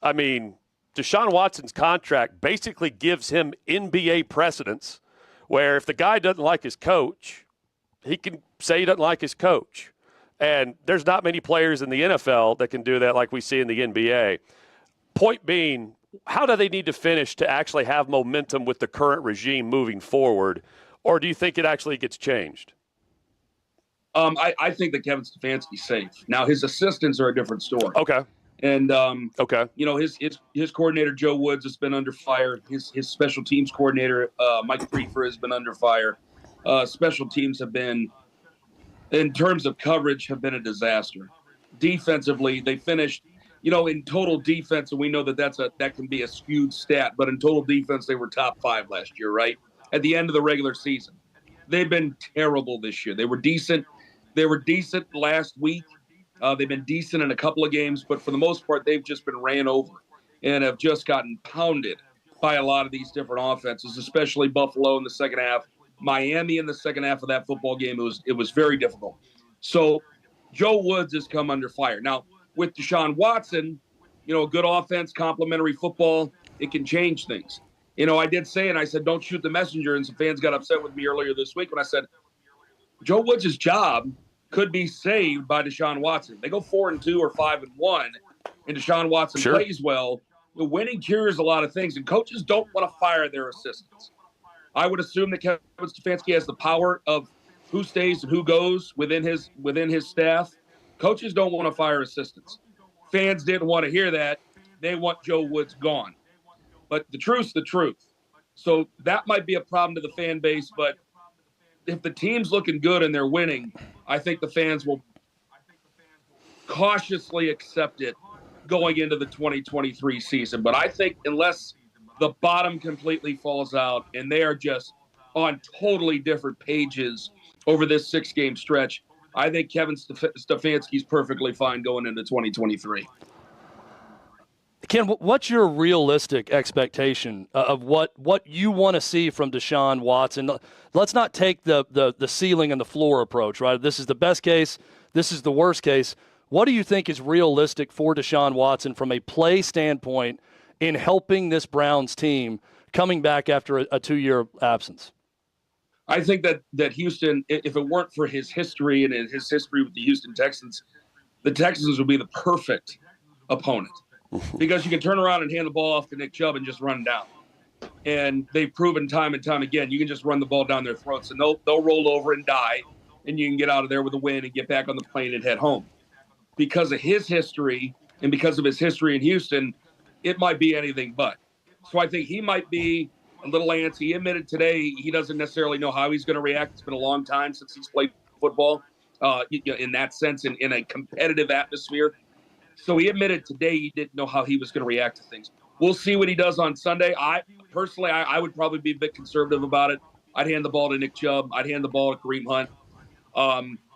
I mean, Deshaun Watson's contract basically gives him NBA precedence, where if the guy doesn't like his coach, he can say he doesn't like his coach. And there's not many players in the NFL that can do that like we see in the NBA. Point being, how do they need to finish to actually have momentum with the current regime moving forward? Or do you think it actually gets changed? I think that Kevin Stefanski's safe. Now, his assistants are a different story. Okay. And, okay. You know, his coordinator, Joe Woods, has been under fire. His special teams coordinator, Mike Prefer, has been under fire. Special teams have been, in terms of coverage, have been a disaster. Defensively, they finished, you know, in total defense, and we know that that can be a skewed stat, but in total defense, they were top 5 last year, right? At the end of the regular season. They've been terrible this year. They were decent. They were decent last week. They've been decent in a couple of games, but for the most part, they've just been ran over and have just gotten pounded by a lot of these different offenses, especially Buffalo in the second half, Miami in the second half of that football game. It was very difficult. So Joe Woods has come under fire. Now, with Deshaun Watson, you know, a good offense, complimentary football, it can change things. You know, I did say, and I said, don't shoot the messenger, and some fans got upset with me earlier this week when I said, Joe Woods' job could be saved by Deshaun Watson. They go 4-2 or 5-1, and Deshaun Watson plays well. The winning cures a lot of things, and coaches don't want to fire their assistants. I would assume that Kevin Stefanski has the power of who stays and who goes within his staff. Coaches don't want to fire assistants. Fans didn't want to hear that. They want Joe Woods gone. But the truth's the truth. So that might be a problem to the fan base, but if the team's looking good and they're winning, I think the fans will cautiously accept it going into the 2023 season. But I think unless the bottom completely falls out and they are just on totally different pages over this 6-game stretch, I think Kevin Stefanski's perfectly fine going into 2023. Ken, what's your realistic expectation of what you want to see from Deshaun Watson? Let's not take the ceiling and the floor approach, right? This is the best case. This is the worst case. What do you think is realistic for Deshaun Watson from a play standpoint in helping this Browns team coming back after a 2-year absence? I think that Houston, if it weren't for his history and his history with the Houston Texans, the Texans would be the perfect opponent. Because you can turn around and hand the ball off to Nick Chubb and just run down. And they've proven time and time again, you can just run the ball down their throats and they'll roll over and die, and you can get out of there with a win and get back on the plane and head home. Because of his history and because of his history in Houston, it might be anything but. So I think he might be a little antsy. He admitted today he doesn't necessarily know how he's going to react. It's been a long time since he's played football in that sense, in a competitive atmosphere. So he admitted today he didn't know how he was going to react to things. We'll see what he does on Sunday. I would probably be a bit conservative about it. I'd hand the ball to Nick Chubb. I'd hand the ball to Kareem Hunt.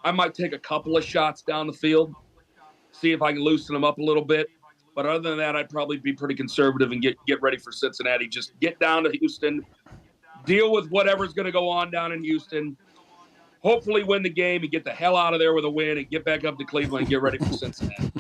I might take a couple of shots down the field, see if I can loosen them up a little bit. But other than that, I'd probably be pretty conservative and get ready for Cincinnati. Just get down to Houston, deal with whatever's going to go on down in Houston, hopefully win the game and get the hell out of there with a win and get back up to Cleveland and get ready for Cincinnati.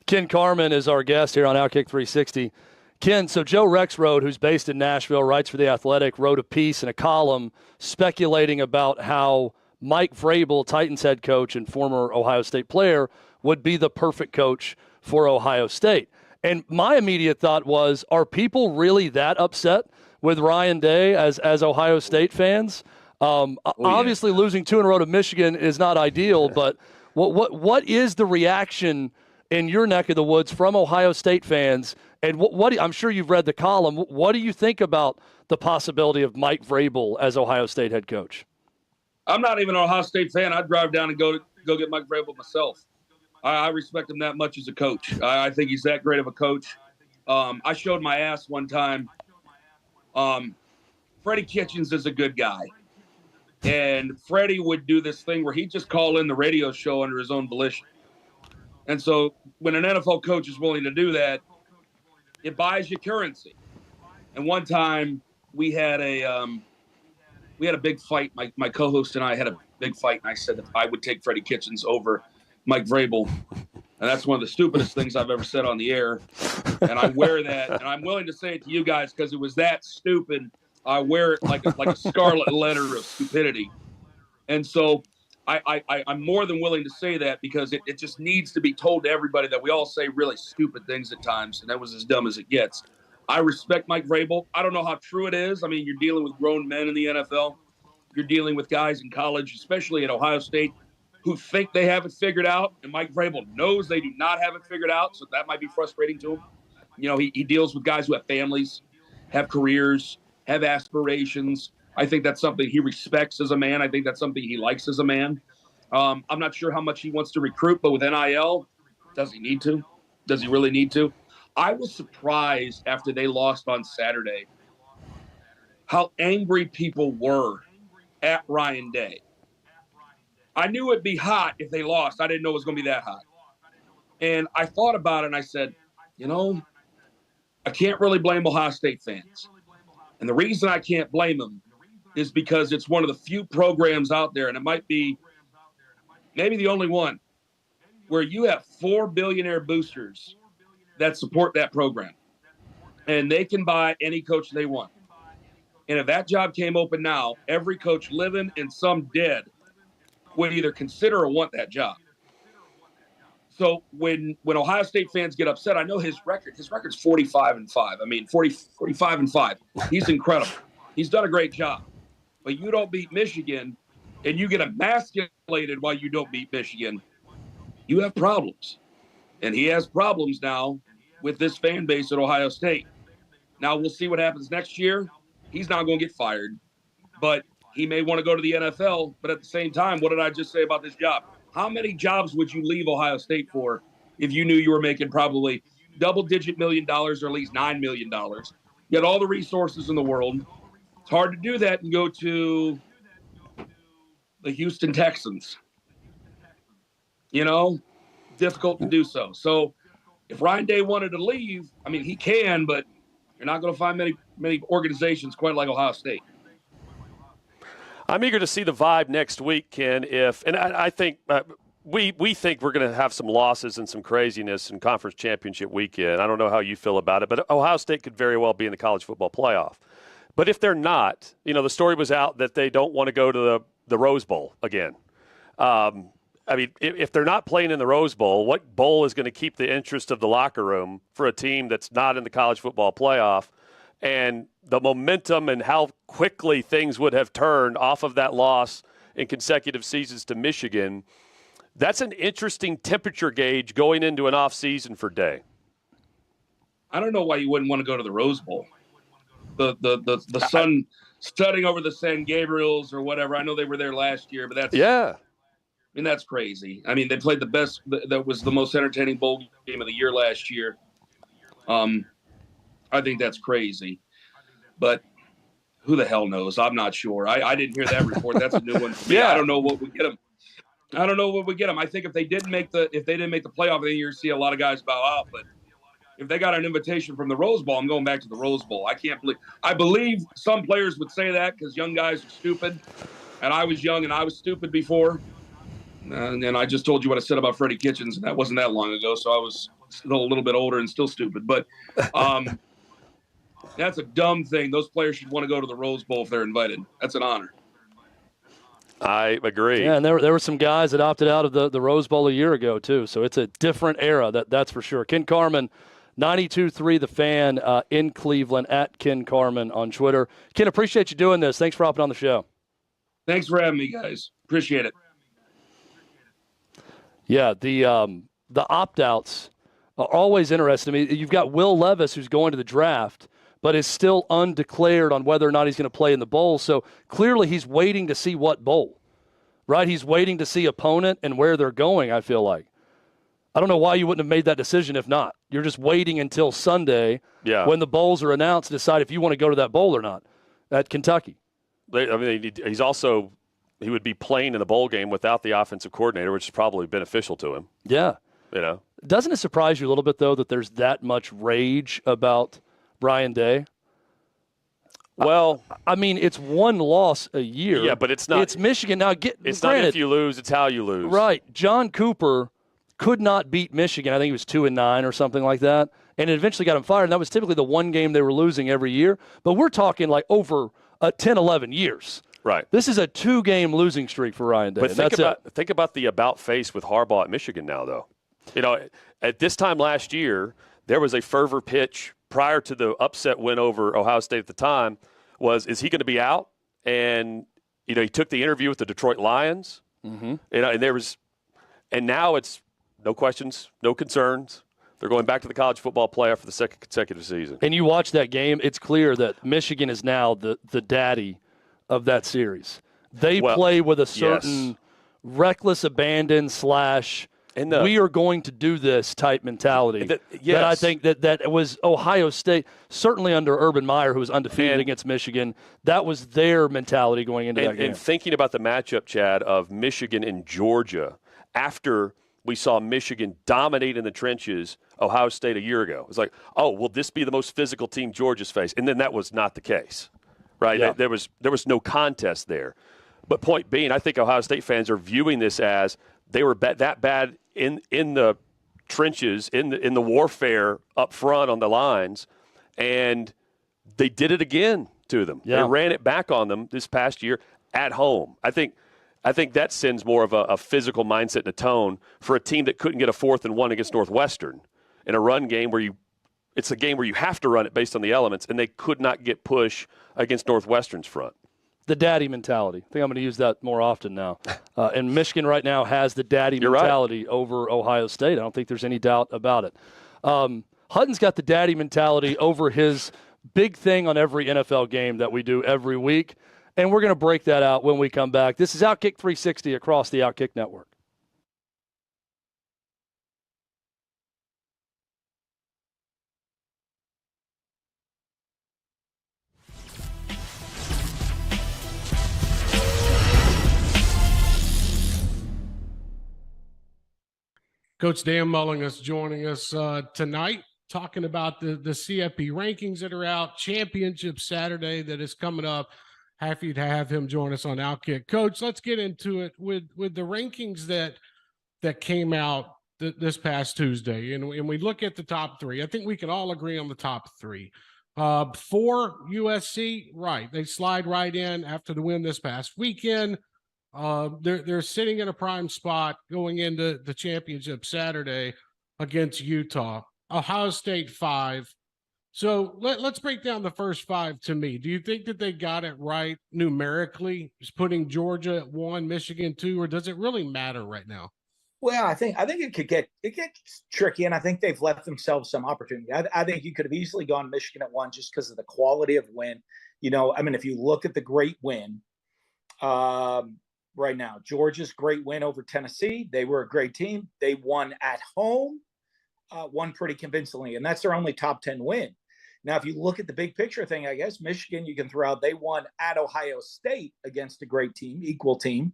Ken Carman is our guest here on OutKick 360. Ken, so Joe Rexrode, who's based in Nashville, writes for The Athletic, wrote a piece and a column speculating about how Mike Vrabel, Titans head coach and former Ohio State player, would be the perfect coach for Ohio State. And my immediate thought was, are people really that upset with Ryan Day as Ohio State fans? Obviously, losing 2 in a row to Michigan is not ideal, but what is the reaction in your neck of the woods from Ohio State fans? And what I'm sure you've read the column. What do you think about the possibility of Mike Vrabel as Ohio State head coach? I'm not even an Ohio State fan. I'd drive down and go get Mike Vrabel myself. I respect him that much as a coach. I think he's that great of a coach. I showed my ass one time. Freddie Kitchens is a good guy. And Freddie would do this thing where he'd just call in the radio show under his own volition. And so when an NFL coach is willing to do that, it buys you currency. And one time we had a big fight. My co-host and I had a big fight, and I said that I would take Freddie Kitchens over Mike Vrabel. And that's one of the stupidest things I've ever said on the air. And I wear that, and I'm willing to say it to you guys because it was that stupid. I wear it like a scarlet letter of stupidity. And so I'm more than willing to say that because it just needs to be told to everybody that we all say really stupid things at times, and that was as dumb as it gets. I respect Mike Vrabel. I don't know how true it is. I mean, you're dealing with grown men in the NFL. You're dealing with guys in college, especially at Ohio State, who think they have it figured out, and Mike Vrabel knows they do not have it figured out, so that might be frustrating to him. You know, he deals with guys who have families, have careers, have aspirations. I think that's something he respects as a man. I think that's something he likes as a man. I'm not sure how much he wants to recruit, but with NIL, does he need to? Does he really need to? I was surprised after they lost on Saturday how angry people were at Ryan Day. I knew it'd be hot if they lost. I didn't know it was going to be that hot. And I thought about it, and I said, you know, I can't really blame Ohio State fans. And the reason I can't blame them is because it's one of the few programs out there, and it might be maybe the only one, where you have 4 billionaire boosters that support that program. And they can buy any coach they want. And if that job came open now, every coach living and some dead would either consider or want that job. So when Ohio State fans get upset, I know his record's 45-5. I mean, 45-5. He's incredible. He's done a great job. But you don't beat Michigan and you get emasculated while you don't beat Michigan, you have problems. And he has problems now with this fan base at Ohio State. Now we'll see what happens next year. He's not going to get fired, but he may want to go to the NFL. But at the same time, what did I just say about this job? How many jobs would you leave Ohio State for if you knew you were making probably double-digit $1 million or at least $9 million? You had all the resources in the world. It's hard to do that and go to the Houston Texans. You know, difficult to do so. So if Ryan Day wanted to leave, I mean, he can, but you're not going to find many organizations quite like Ohio State. I'm eager to see the vibe next week, Ken. I think we think we're going to have some losses and some craziness in Conference Championship weekend. I don't know how you feel about it, but Ohio State could very well be in the college football playoff. But if they're not, you know, the story was out that they don't want to go to the Rose Bowl again. I mean, if they're not playing in the Rose Bowl, what bowl is going to keep the interest of the locker room for a team that's not in the college football playoff? And the momentum and how quickly things would have turned off of that loss in consecutive seasons to Michigan, that's an interesting temperature gauge going into an off season for Day. I don't know why you wouldn't want to go to the Rose Bowl. The sun studying over the San Gabriels or whatever. I know they were there last year, but that's I mean, that's crazy. I mean, they played the best. That was the most entertaining bowl game of the year last year. I think that's crazy. But who the hell knows? I'm not sure. I didn't hear that report. That's a new one for me. Yeah. I don't know what would get them. I think if they didn't make the playoff, then you're see a lot of guys bow out. But if they got an invitation from the Rose Bowl, I'm going back to the Rose Bowl. I believe some players would say that because young guys are stupid, and I was young and I was stupid before. And I just told you what I said about Freddie Kitchens, and that wasn't that long ago, so I was still a little bit older and still stupid. But that's a dumb thing. Those players should want to go to the Rose Bowl if they're invited. That's an honor. I agree. Yeah, and there were some guys that opted out of the Rose Bowl a year ago, too. So it's a different era, that's for sure. Ken Carman, 92.3 The Fan in Cleveland, at Ken Carman on Twitter. Ken, appreciate you doing this. Thanks for hopping on the show. Thanks for having me, guys. Appreciate it. Yeah, the opt-outs are always interesting. I mean, you've got Will Levis, who's going to the draft, but is still undeclared on whether or not he's going to play in the bowl. So clearly he's waiting to see what bowl, right? He's waiting to see opponent and where they're going, I feel like. I don't know why you wouldn't have made that decision if not. You're just waiting until Sunday when the bowls are announced to decide if you want to go to that bowl or not at Kentucky. I mean, he would be playing in the bowl game without the offensive coordinator, which is probably beneficial to him. Yeah. You know. Doesn't it surprise you a little bit, though, that there's that much rage about Ryan Day? Well, I mean, it's one loss a year. Yeah, but it's not. It's Michigan. Now, it's granted, not if you lose, it's how you lose. Right. John Cooper could not beat Michigan. I think he was 2-9 or something like that, and it eventually got him fired. And that was typically the one game they were losing every year. But we're talking like over 10, 11 years. Right. This is a 2-game losing streak for Ryan Day. But think about the about face with Harbaugh at Michigan now, though. You know, at this time last year, there was a fervor pitch prior to the upset win over Ohio State at the time is he going to be out? And, you know, he took the interview with the Detroit Lions. Mm-hmm. And now it's no questions, no concerns. They're going back to the college football playoff for the second consecutive season. And you watch that game, it's clear that Michigan is now the daddy of that series. They play with a certain reckless abandon / we are going to do this type mentality. That I think that was Ohio State, certainly under Urban Meyer, who was undefeated against Michigan. That was their mentality going into that game. And thinking about the matchup, Chad, of Michigan and Georgia, after we saw Michigan dominate in the trenches Ohio State a year ago. It's like, oh, will this be the most physical team Georgia's faced? And then that was not the case, right? Yeah. There was no contest there. But point being, I think Ohio State fans are viewing this as they were that bad in the trenches, in the warfare up front on the lines, and they did it again to them. Yeah. They ran it back on them this past year at home. I think that sends more of a physical mindset and a tone for a team that couldn't get a 4th and 1 against Northwestern in a run game it's a game where you have to run it based on the elements, and they could not get push against Northwestern's front. The daddy mentality. I think I'm going to use that more often now. And Michigan right now has the daddy mentality over Ohio State. I don't think there's any doubt about it. Hutton's got the daddy mentality over his big thing on every NFL game that we do every week. And we're going to break that out when we come back. This is OutKick 360 across the OutKick Network. Coach Dan Mulling is joining us tonight, talking about the CFB rankings that are out, championship Saturday that is coming up. Happy to have him join us on OutKick. Coach, let's get into it with the rankings that came out this past Tuesday. And we look at the top 3. I think we can all agree on the top 3. 4 USC, right. They slide right in after the win this past weekend. They're sitting in a prime spot going into the championship Saturday against Utah. Ohio State 5. So let's break down the first 5 to me. Do you think that they got it right numerically, just putting Georgia at 1, Michigan 2, or does it really matter right now? Well, I think it could get tricky, and I think they've left themselves some opportunity. I think you could have easily gone Michigan at 1 just because of the quality of win. You know, I mean, if you look at the great win, right now, Georgia's great win over Tennessee. They were a great team. They won at home, won pretty convincingly, and that's their only top 10 win. Now, if you look at the big picture thing, I guess Michigan you can throw out. They won at Ohio State against a great team, equal team,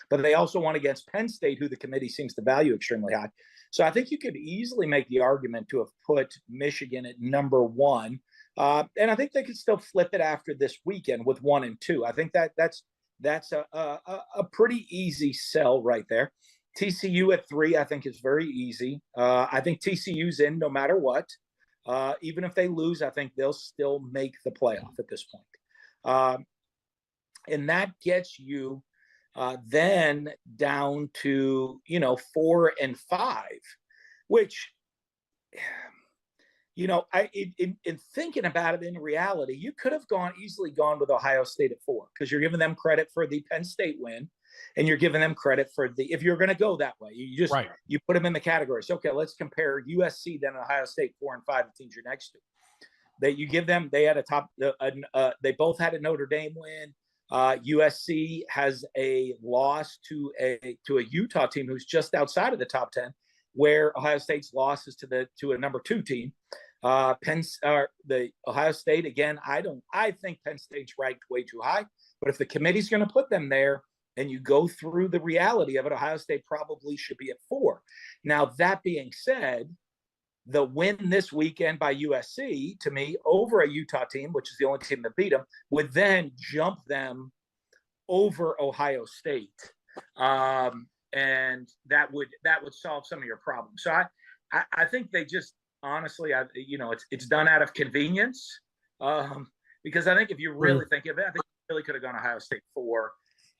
but they also won against Penn State, who the committee seems to value extremely high. So I think you could easily make the argument to have put Michigan at number 1, and I think they could still flip it after this weekend with 1 and 2. I think that's a pretty easy sell right there. TCU at 3, I think, is very easy. I think TCU's in no matter what. Even if they lose, I think they'll still make the playoff at this point. And that gets you then down to, 4 and 5, which, in thinking about it, in reality, you could have easily gone with Ohio State at 4 because you're giving them credit for the Penn State win, and you're giving them credit for if you're going to go that way, you put them in the categories. Okay, let's compare USC then Ohio State 4 and 5, the teams you're next to. They had they both had a Notre Dame win. USC has a loss to a Utah team who's just outside of the top 10, where Ohio State's loss is to a number 2 team. The Ohio State, again, I think Penn State's ranked way too high, but if the committee's going to put them there and you go through the reality of it, Ohio State probably should be at 4. Now, that being said, the win this weekend by USC, to me, over a Utah team, which is the only team that beat them, would then jump them over Ohio State. and that would solve some of your problems. So I think they just honestly, it's done out of convenience, because I think if you really think of it, I think you really could have gone Ohio State 4,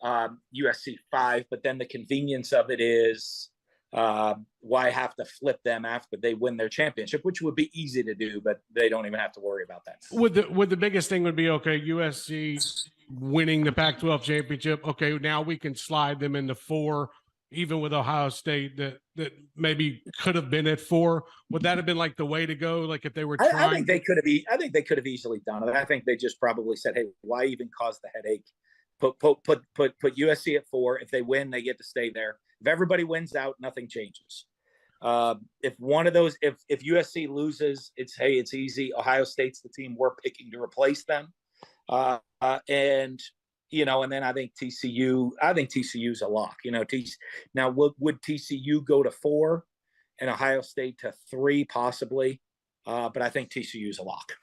USC 5, but then the convenience of it is, why have to flip them after they win their championship, which would be easy to do, but they don't even have to worry about that. Would the biggest thing would be, okay, USC winning the Pac-12 championship. Okay, now we can slide them into 4, even with Ohio State that maybe could have been at 4. Would that have been like the way to go? Like if they were trying? I think they could have easily done it. I think they just probably said, hey, why even cause the headache? Put USC at 4. If they win, they get to stay there. If everybody wins out, nothing changes. If one of those, if USC loses, it's easy. Ohio State's the team we're picking to replace them. And then I think TCU's a lock. Now would TCU go to 4 and Ohio State to 3 possibly? But I think TCU's a lock.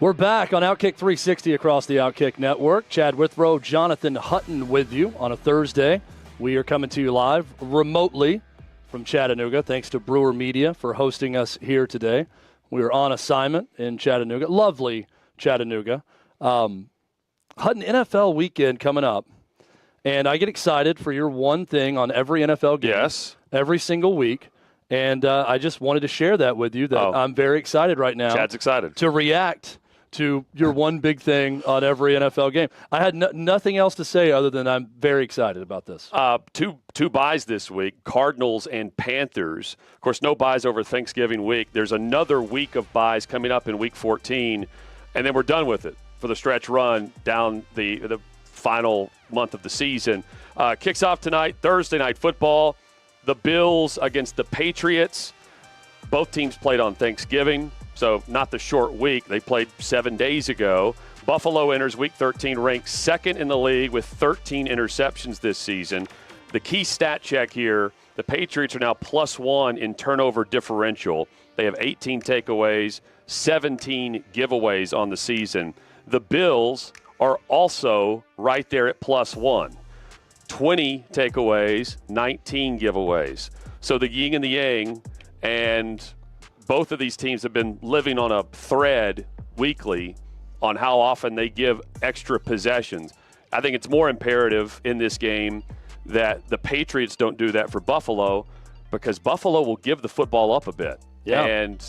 We're back on OutKick 360 across the OutKick network. Chad Withrow, Jonathan Hutton with you on a Thursday. We are coming to you live remotely from Chattanooga. Thanks to Brewer Media for hosting us here today. We are on assignment in Chattanooga. Lovely Chattanooga. Hutton, NFL weekend coming up. And I get excited for your one thing on every NFL game. Yes. Every single week. And I just wanted to share that with you, that I'm very excited right now. Chad's excited. To react to your one big thing on every NFL game. I had nothing else to say other than I'm very excited about this. Two buys this week, Cardinals and Panthers. Of course, no buys over Thanksgiving week. There's another week of buys coming up in Week 14, and then we're done with it for the stretch run down the final month of the season. Kicks off tonight, Thursday Night Football. The Bills against the Patriots. Both teams played on Thanksgiving. So not the short week. They played 7 days ago. Buffalo enters Week 13 ranked second in the league with 13 interceptions this season. The key stat check here, the Patriots are now +1 in turnover differential. They have 18 takeaways, 17 giveaways on the season. The Bills are also right there at +1. 20 takeaways, 19 giveaways. So the yin and the yang, and both of these teams have been living on a thread weekly on how often they give extra possessions. I think it's more imperative in this game that the Patriots don't do that for Buffalo, because Buffalo will give the football up a bit. Yeah. And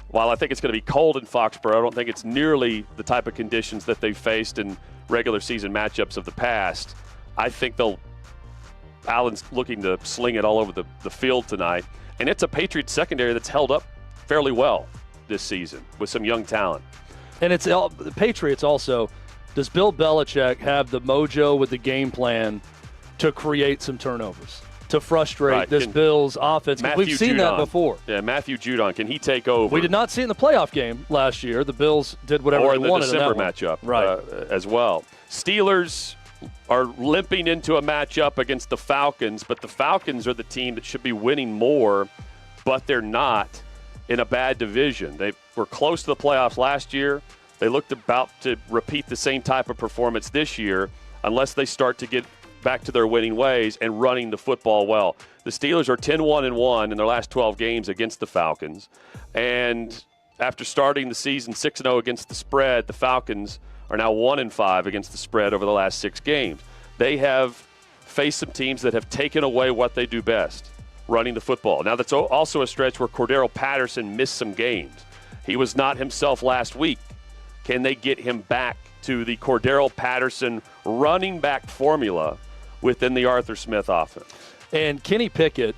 while I think it's going to be cold in Foxborough, I don't think it's nearly the type of conditions that they've faced in regular season matchups of the past. I think Allen's looking to sling it all over the field tonight. And it's a Patriots secondary that's held up fairly well this season with some young talent. And it's the Patriots also. Does Bill Belichick have the mojo with the game plan to create some turnovers, to frustrate this Bills offense? We've seen that before. Yeah, Matthew Judon, can he take over? We did not see it in the playoff game last year. The Bills did whatever they wanted. Or in the December matchup as well. Steelers are limping into a matchup against the Falcons, but the Falcons are the team that should be winning more, but they're not in a bad division. They were close to the playoffs last year. They looked about to repeat the same type of performance this year unless they start to get back to their winning ways and running the football well. The Steelers are 10-1-1 in their last 12 games against the Falcons. And after starting the season 6-0 against the spread, the Falcons are now 1-5 against the spread over the last 6 games. They have faced some teams that have taken away what they do best, running the football. Now, that's also a stretch where Cordero Patterson missed some games. He was not himself last week. Can they get him back to the Cordero Patterson running back formula within the Arthur Smith offense? And Kenny Pickett,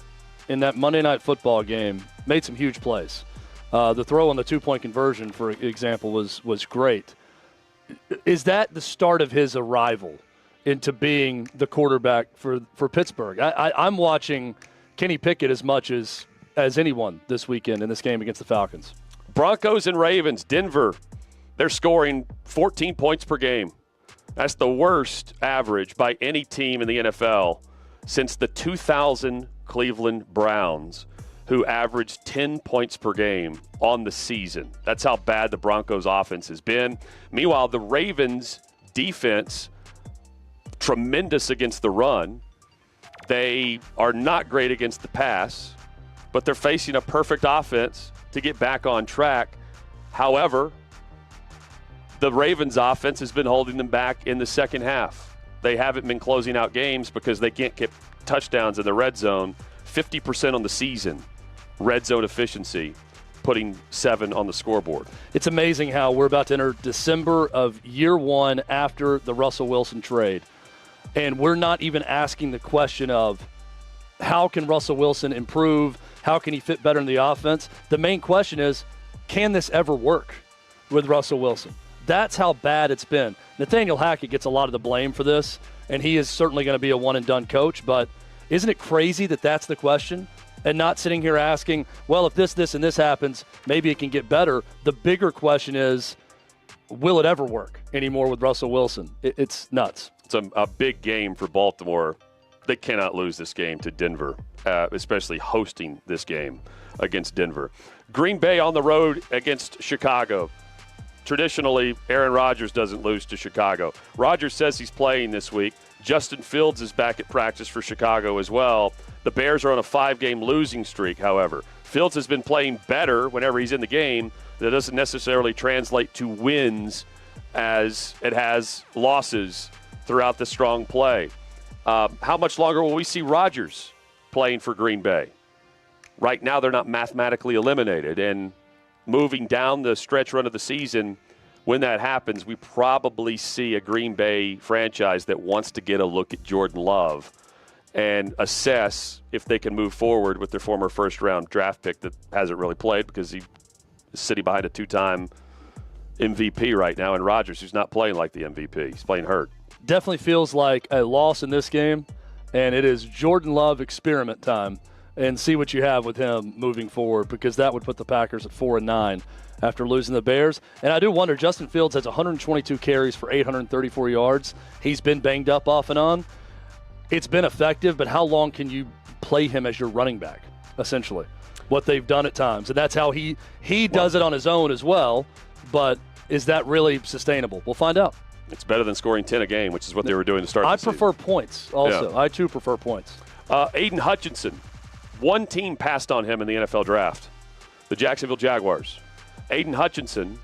in that Monday Night Football game, made some huge plays. The throw on the 2-point conversion, for example, was great. Is that the start of his arrival into being the quarterback for Pittsburgh? I'm watching Kenny Pickett as much as anyone this weekend in this game against the Falcons. Broncos and Ravens, Denver, they're scoring 14 points per game. That's the worst average by any team in the NFL since the 2000 Cleveland Browns, who averaged 10 points per game on the season. That's how bad the Broncos offense has been. Meanwhile, the Ravens defense, tremendous against the run. They are not great against the pass, but they're facing a perfect offense to get back on track. However, the Ravens offense has been holding them back in the second half. They haven't been closing out games because they can't get touchdowns in the red zone. 50% on the season, red zone efficiency, putting 7 on the scoreboard. It's amazing how we're about to enter December of year 1 after the Russell Wilson trade. And we're not even asking the question of how can Russell Wilson improve? How can he fit better in the offense? The main question is, can this ever work with Russell Wilson? That's how bad it's been. Nathaniel Hackett gets a lot of the blame for this, and he is certainly going to be a one-and-done coach. But isn't it crazy that that's the question? And not sitting here asking, well, if this, and this happens, maybe it can get better. The bigger question is, will it ever work anymore with Russell Wilson? It's nuts. It's a big game for Baltimore. They cannot lose this game to Denver, especially hosting this game against Denver. Green Bay on the road against Chicago. Traditionally, Aaron Rodgers doesn't lose to Chicago. Rodgers says he's playing this week. Justin Fields is back at practice for Chicago as well. The Bears are on a 5-game losing streak, however. Fields has been playing better whenever he's in the game. That doesn't necessarily translate to wins as it has losses throughout the strong play. How much longer will we see Rodgers playing for Green Bay? Right now, they're not mathematically eliminated. And moving down the stretch run of the season, when that happens, we probably see a Green Bay franchise that wants to get a look at Jordan Love and assess if they can move forward with their former first-round draft pick that hasn't really played because he is sitting behind a 2-time MVP right now, and Rodgers, who's not playing like the MVP. He's playing hurt. Definitely feels like a loss in this game, and it is Jordan Love experiment time. And see what you have with him moving forward, because that would put the Packers at 4-9 after losing the Bears. And I do wonder, Justin Fields has 122 carries for 834 yards. He's been banged up off and on. It's been effective, but how long can you play him as your running back, essentially? What they've done at times. And that's how he does it on his own as well. But is that really sustainable? We'll find out. It's better than scoring 10 a game, which is what they were doing to start the season. I prefer points also. Yeah. I, too, prefer points. Aiden Hutchinson. One team passed on him in the NFL draft, the Jacksonville Jaguars. Aiden Hutchinson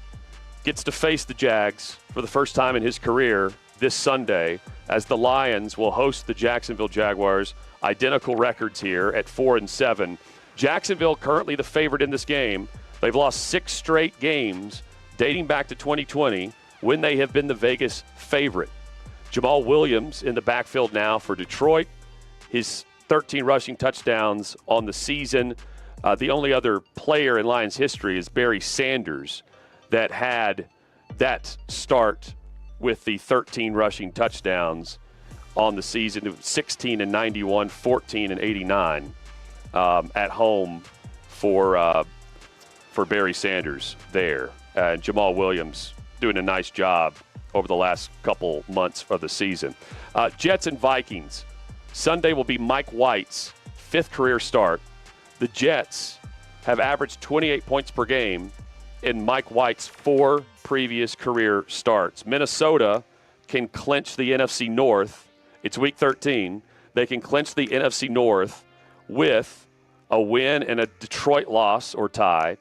gets to face the Jags for the first time in his career this Sunday as the Lions will host the Jacksonville Jaguars. Identical records here at 4-7. Jacksonville currently the favorite in this game. They've lost 6 straight games dating back to 2020 when they have been the Vegas favorite. Jamal Williams in the backfield now for Detroit. His 13 rushing touchdowns on the season. The only other player in Lions history is Barry Sanders that had that start with the 13 rushing touchdowns on the season. 16 and 91, 14 and 89 at home for Barry Sanders there. Jamal Williams doing a nice job over the last couple months of the season. Jets and Vikings. Sunday will be Mike White's 5th career start. The Jets have averaged 28 points per game in Mike White's 4 previous career starts. Minnesota can clinch the NFC North. It's week 13. They can clinch the NFC North with a win and a Detroit loss or tie,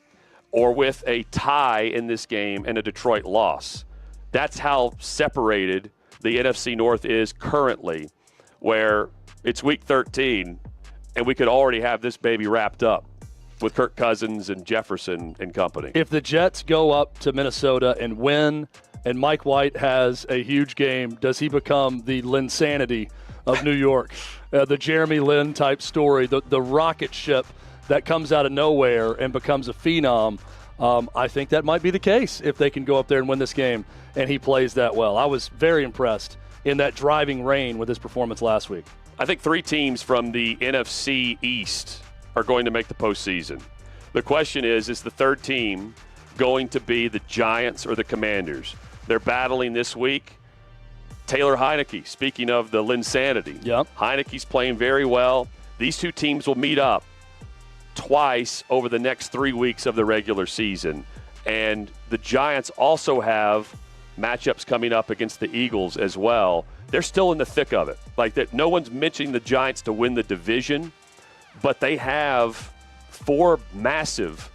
or with a tie in this game and a Detroit loss. That's how separated the NFC North is currently, where it's week 13, and we could already have this baby wrapped up with Kirk Cousins and Jefferson and company. If the Jets go up to Minnesota and win, and Mike White has a huge game, does he become the Linsanity of New York? The Jeremy Lin type story, the rocket ship that comes out of nowhere and becomes a phenom. I think that might be the case if they can go up there and win this game and he plays that well. I was very impressed in that driving rain with his performance last week. I think 3 teams from the NFC East are going to make the postseason. The question is the third team going to be the Giants or the Commanders? They're battling this week. Taylor Heineke, speaking of the Linsanity. Yep. Heineke's playing very well. These 2 teams will meet up twice over the next 3 weeks of the regular season. And the Giants also have matchups coming up against the Eagles as well. They're still in the thick of it. Like that, no one's mentioning the Giants to win the division, but they have 4 massive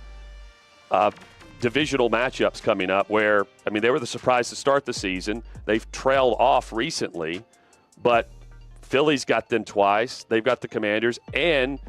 divisional matchups coming up where, I mean, they were the surprise to start the season. They've trailed off recently, but Philly's got them twice. They've got the Commanders, and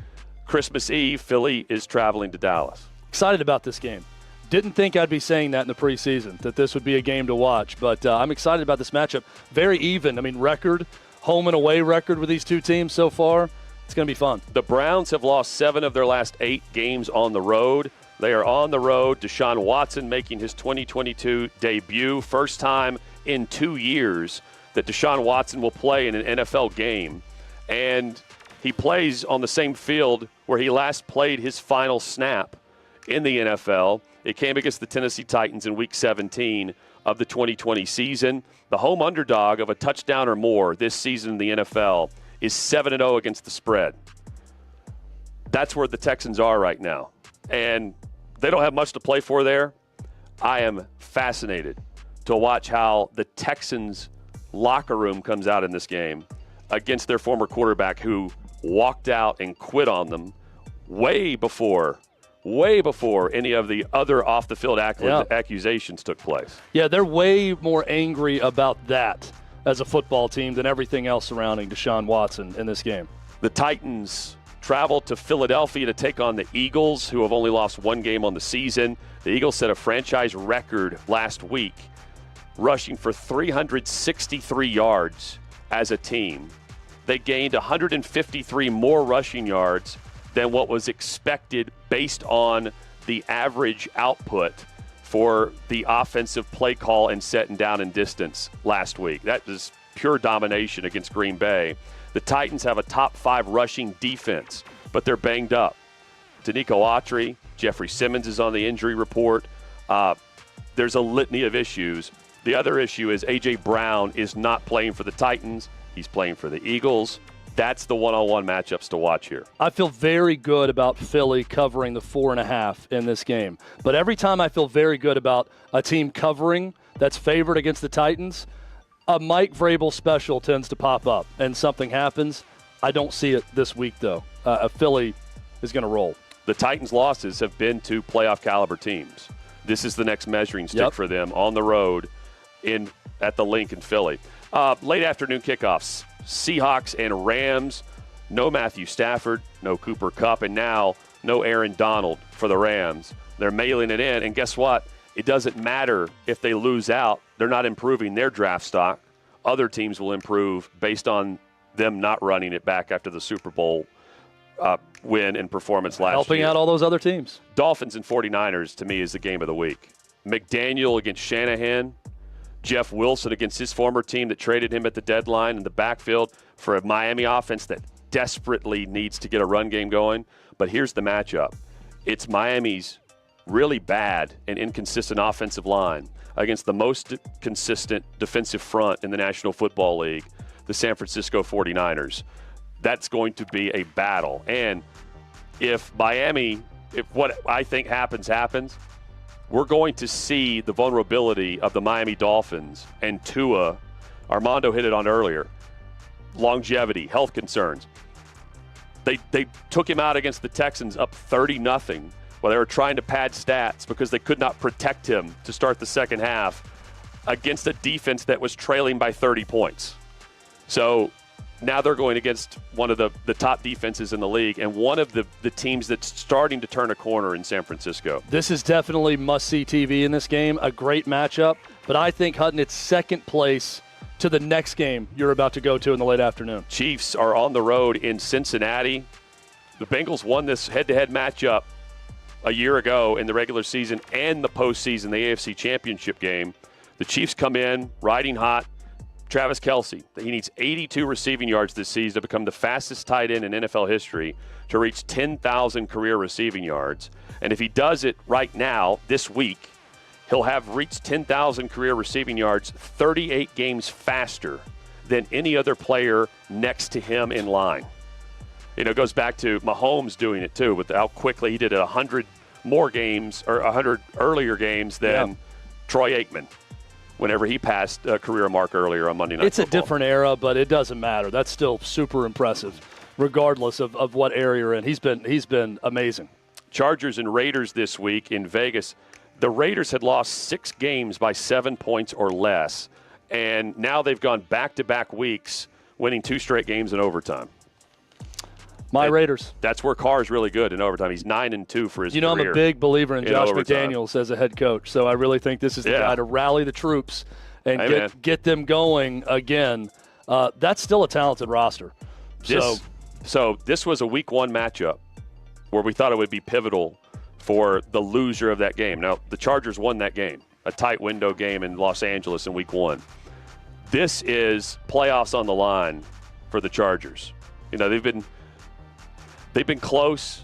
Christmas Eve, Philly is traveling to Dallas. Excited about this game. Didn't think I'd be saying that in the preseason, that this would be a game to watch, but I'm excited about this matchup. Very even. I mean, record, home and away record with these 2 teams so far. It's going to be fun. The Browns have lost 7 of their last 8 games on the road. They are on the road. Deshaun Watson making his 2022 debut. First time in 2 years that Deshaun Watson will play in an NFL game. And he plays on the same field where he last played his final snap in the NFL. It came against the Tennessee Titans in Week 17 of the 2020 season. The home underdog of a touchdown or more this season in the NFL is 7-0 against the spread. That's where the Texans are right now. And they don't have much to play for there. I am fascinated to watch how the Texans locker room comes out in this game against their former quarterback who walked out and quit on them way before any of the other off-the-field accusations took place. Yeah, they're way more angry about that as a football team than everything else surrounding Deshaun Watson in this game. The Titans travel to Philadelphia to take on the Eagles, who have only lost 1 game on the season. The Eagles set a franchise record last week, rushing for 363 yards as a team. They gained 153 more rushing yards than what was expected based on the average output for the offensive play call and set and down and distance last week. That was pure domination against Green Bay. The Titans have a top 5 rushing defense, but they're banged up. Danico Autry, Jeffrey Simmons is on the injury report. There's a litany of issues. The other issue is A.J. Brown is not playing for the Titans. He's playing for the Eagles. That's the one-on-one matchups to watch here. I feel very good about Philly covering the 4.5 in this game. But every time I feel very good about a team covering that's favored against the Titans, a Mike Vrabel special tends to pop up and something happens. I don't see it this week, though. Philly is going to roll. The Titans' losses have been to playoff caliber teams. This is the next measuring stick for them on the road at the Link in Philly. Late afternoon kickoffs. Seahawks and Rams. No Matthew Stafford, no Cooper Kupp, and now no Aaron Donald for the Rams. They're mailing it in, and guess what? It doesn't matter if they lose out. They're not improving their draft stock. Other teams will improve based on them not running it back after the Super Bowl win and performance last year. Helping out all those other teams. Dolphins and 49ers, to me, is the game of the week. McDaniel against Shanahan. Jeff Wilson against his former team that traded him at the deadline in the backfield for a Miami offense that desperately needs to get a run game going. But here's the matchup. It's Miami's really bad and inconsistent offensive line against the most consistent defensive front in the National Football League, the San Francisco 49ers. That's going to be a battle. And if what I think happens, we're going to see the vulnerability of the Miami Dolphins and Tua. Armando hit it on earlier. Longevity, health concerns. They took him out against the Texans up 30-0 while they were trying to pad stats because they could not protect him to start the second half against a defense that was trailing by 30 points. So now they're going against one of the top defenses in the league and one of the teams that's starting to turn a corner in San Francisco. This is definitely must-see TV in this game, a great matchup. But I think, Hutton, it's second place to the next game you're about to go to in the late afternoon. Chiefs are on the road in Cincinnati. The Bengals won this head-to-head matchup a year ago in the regular season and the postseason, the AFC Championship game. The Chiefs come in riding hot. Travis Kelce, he needs 82 receiving yards this season to become the fastest tight end in NFL history to reach 10,000 career receiving yards. And if he does it right now, this week, he'll have reached 10,000 career receiving yards 38 games faster than any other player next to him in line. It goes back to Mahomes doing it too, with how quickly he did it 100 more games or 100 earlier games than Troy Aikman whenever he passed a career mark earlier on Monday Night Football. It's a different era, but it doesn't matter. That's still super impressive, regardless of what area you're in. He's been amazing. Chargers and Raiders this week in Vegas. The Raiders had lost 6 games by 7 points or less, and now they've gone back-to-back weeks winning 2 straight games in overtime. Raiders. That's where Carr's really good in overtime. He's 9-2 for his career. I'm a big believer in Josh overtime. McDaniels as a head coach, so I really think this is the guy to rally the troops and get them going again. That's still a talented roster. So this was a week 1 matchup where we thought it would be pivotal for the loser of that game. Now, the Chargers won that game, a tight window game in Los Angeles in week 1. This is playoffs on the line for the Chargers. They've been close.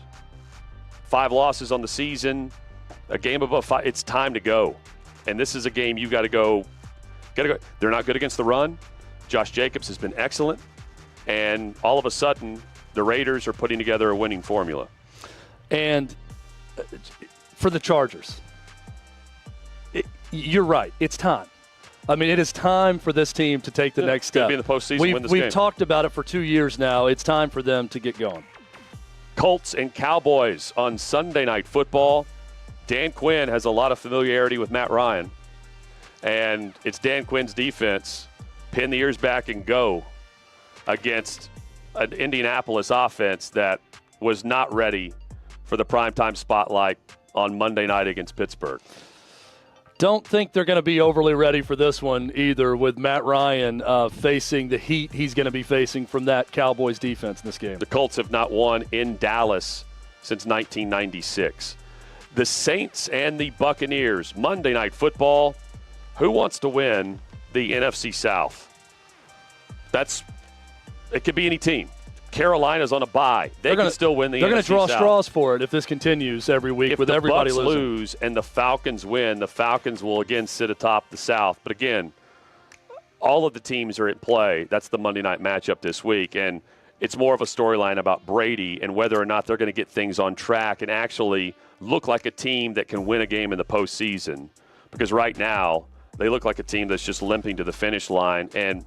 5 losses on the season, a game above 5. It's time to go. And this is a game you got to go. They're not good against the run. Josh Jacobs has been excellent. And all of a sudden, the Raiders are putting together a winning formula. And for the Chargers, you're right. It's time. I mean, it is time for this team to take the next step. Be in the postseason, win this game. We've talked about it for 2 years now. It's time for them to get going. Colts and Cowboys on Sunday Night Football. Dan Quinn has a lot of familiarity with Matt Ryan. And it's Dan Quinn's defense. Pin the ears back and go against an Indianapolis offense that was not ready for the primetime spotlight on Monday night against Pittsburgh. Don't think they're going to be overly ready for this one either, with Matt Ryan facing the heat he's going to be facing from that Cowboys defense in this game. The Colts have not won in Dallas since 1996. The Saints and the Buccaneers, Monday Night Football. Who wants to win the NFC South? It could be any team. Carolina's on a bye. They can still win the NFC South. They're going to draw straws for it if this continues every week with everybody losing. If the Bucs lose and the Falcons win, the Falcons will again sit atop the South. But again, all of the teams are at play. That's the Monday night matchup this week. And it's more of a storyline about Brady and whether or not they're going to get things on track and actually look like a team that can win a game in the postseason. Because right now, they look like a team that's just limping to the finish line. And,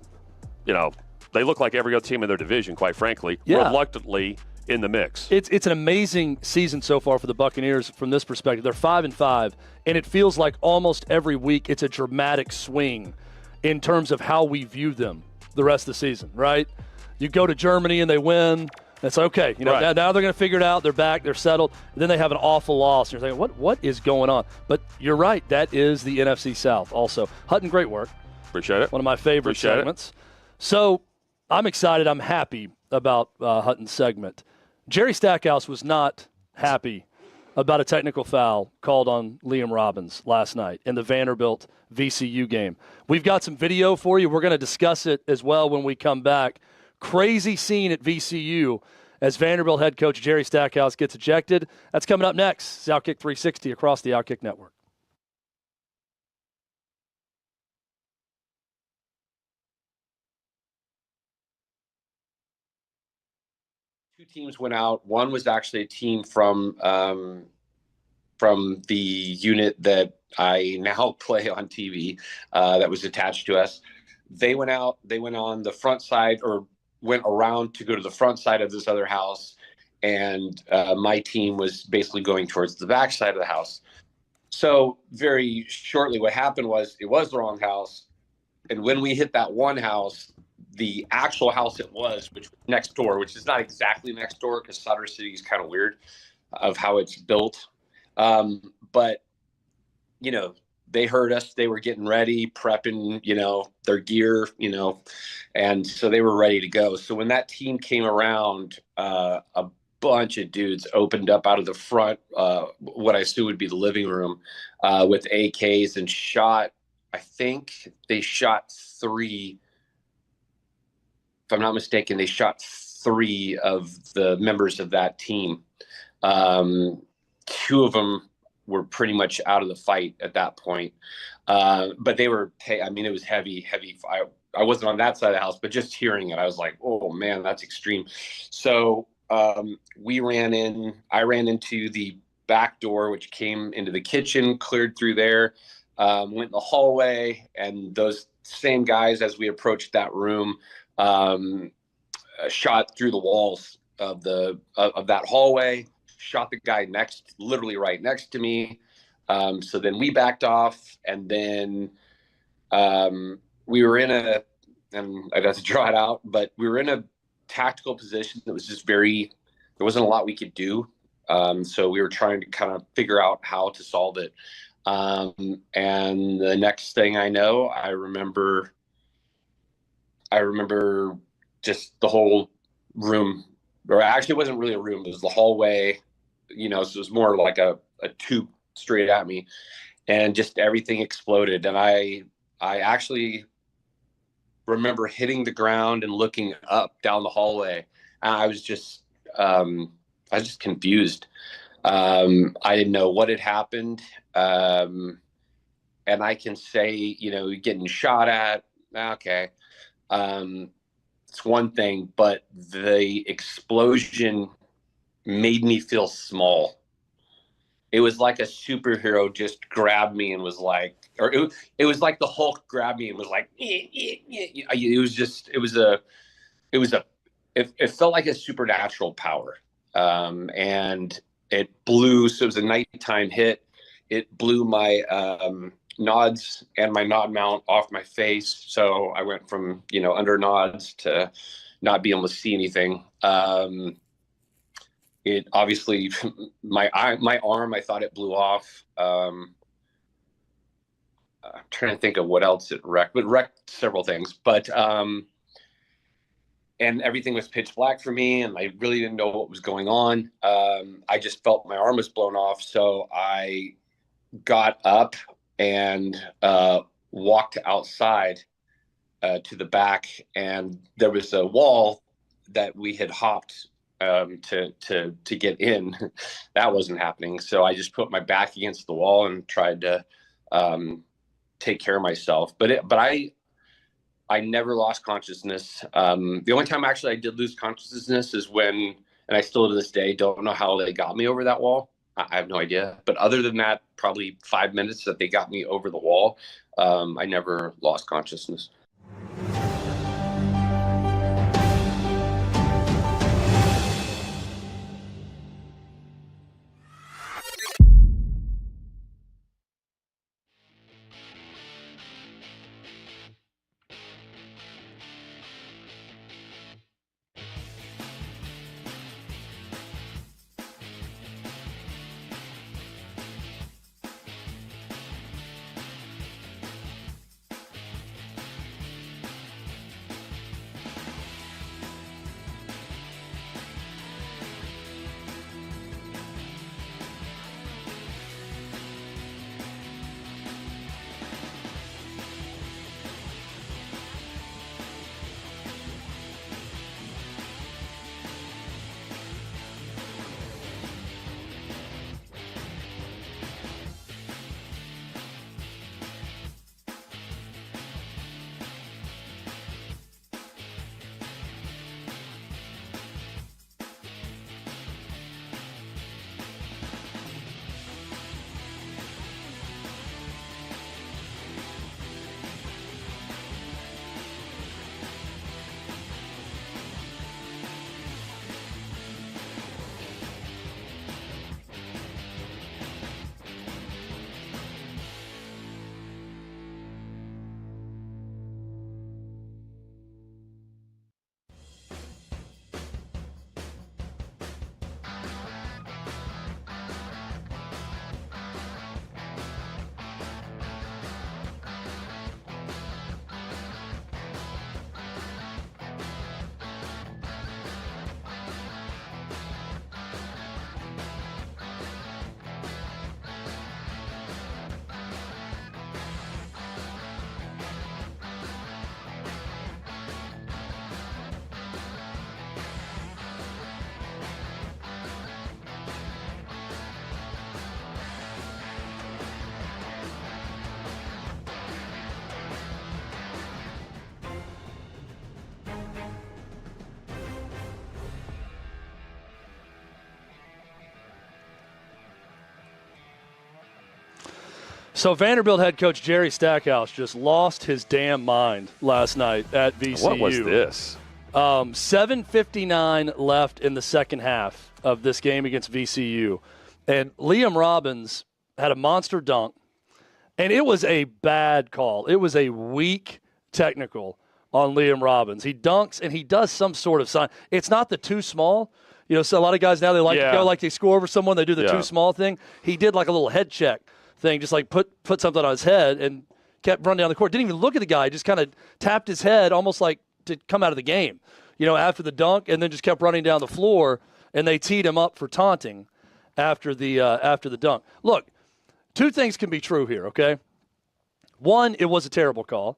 they look like every other team in their division, quite frankly, reluctantly in the mix. It's an amazing season so far for the Buccaneers from this perspective. They're 5-5, and it feels like almost every week it's a dramatic swing in terms of how we view them the rest of the season, right? You go to Germany and they win. It's okay. Now they're going to figure it out. They're back. They're settled. And then they have an awful loss. And you're thinking, what is going on? But you're right. That is the NFC South also. Hutton, great work. Appreciate it. One of my favorite segments. So I'm excited. I'm happy about Hutton's segment. Jerry Stackhouse was not happy about a technical foul called on Liam Robbins last night in the Vanderbilt VCU game. We've got some video for you. We're going to discuss it as well when we come back. Crazy scene at VCU as Vanderbilt head coach Jerry Stackhouse gets ejected. That's coming up next. It's OutKick 360 across the OutKick Network. Two teams went out. One was actually a team from from the unit that I now play on TV that was attached to us. They went on the front side, or went around to go to the front side of this other house. And my team was basically going towards the back side of the house. So very shortly, what happened was it was the wrong house. And when we hit that one house, the actual house it was, which was next door, which is not exactly next door because Sutter City is kind of weird of how it's built. But, you know, they heard us. They were getting ready, prepping, you know, their gear, you know, and so they were ready to go. So when that team came around, a bunch of dudes opened up out of the front, what I assume would be the living room, with AKs and shot. I think they shot 3. If I'm not mistaken, they shot 3 of the members of that team. 2 of them were pretty much out of the fight at that point. But they were, I mean, it was heavy. I wasn't on that side of the house, but just hearing it, I was like, oh man, that's extreme. So I ran into the back door, which came into the kitchen, cleared through there, went in the hallway, and those same guys, as we approached that room, shot through the walls of that hallway, shot the guy literally right next to me. So then we backed off, and then we were and I'd have to draw it out, but we were in a tactical position that was just there wasn't a lot we could do. So we were trying to kind of figure out how to solve it. And the next thing I know, I remember just the whole room, or actually it wasn't really a room, it was the hallway, you know, so it was more like a tube straight at me, and just everything exploded. And I actually remember hitting the ground and looking up down the hallway. And I was just confused. I didn't know what had happened. And I can say, you know, getting shot at, okay. It's one thing, but the explosion made me feel small. It was like a superhero just grabbed me and was like, or it was like the Hulk grabbed me and was like, it felt like a supernatural power. And it blew, so it was a nighttime hit. It blew my nods and my nod mount off my face. So I went from, you know, under nods to not being able to see anything. It obviously, my arm, I thought it blew off. I'm trying to think of what else it wrecked, but wrecked several things. But and everything was pitch black for me, and I really didn't know what was going on. I just felt my arm was blown off, so I got up and walked outside to the back, and there was a wall that we had hopped to get in. That wasn't happening, so I just put my back against the wall and tried to take care of myself. But I never lost consciousness. The only time actually I did lose consciousness is when, and I still to this day don't know how they got me over that wall. I have no idea. But other than that, probably 5 minutes that they got me over the wall, I never lost consciousness. So Vanderbilt head coach Jerry Stackhouse just lost his damn mind last night at VCU. What was this? 7:59 left in the second half of this game against VCU. And Liam Robbins had a monster dunk. And it was a bad call. It was a weak technical on Liam Robbins. He dunks and he does some sort of sign. It's not the too small. You know, so a lot of guys now, they like to go like they score over someone. They do the too small thing. He did like a little head check thing, just like put something on his head and kept running down the court. Didn't even look at the guy. Just kind of tapped his head almost like to come out of the game, you know, after the dunk, and then just kept running down the floor, and they teed him up for taunting after the dunk. Look, two things can be true here, okay? One, it was a terrible call,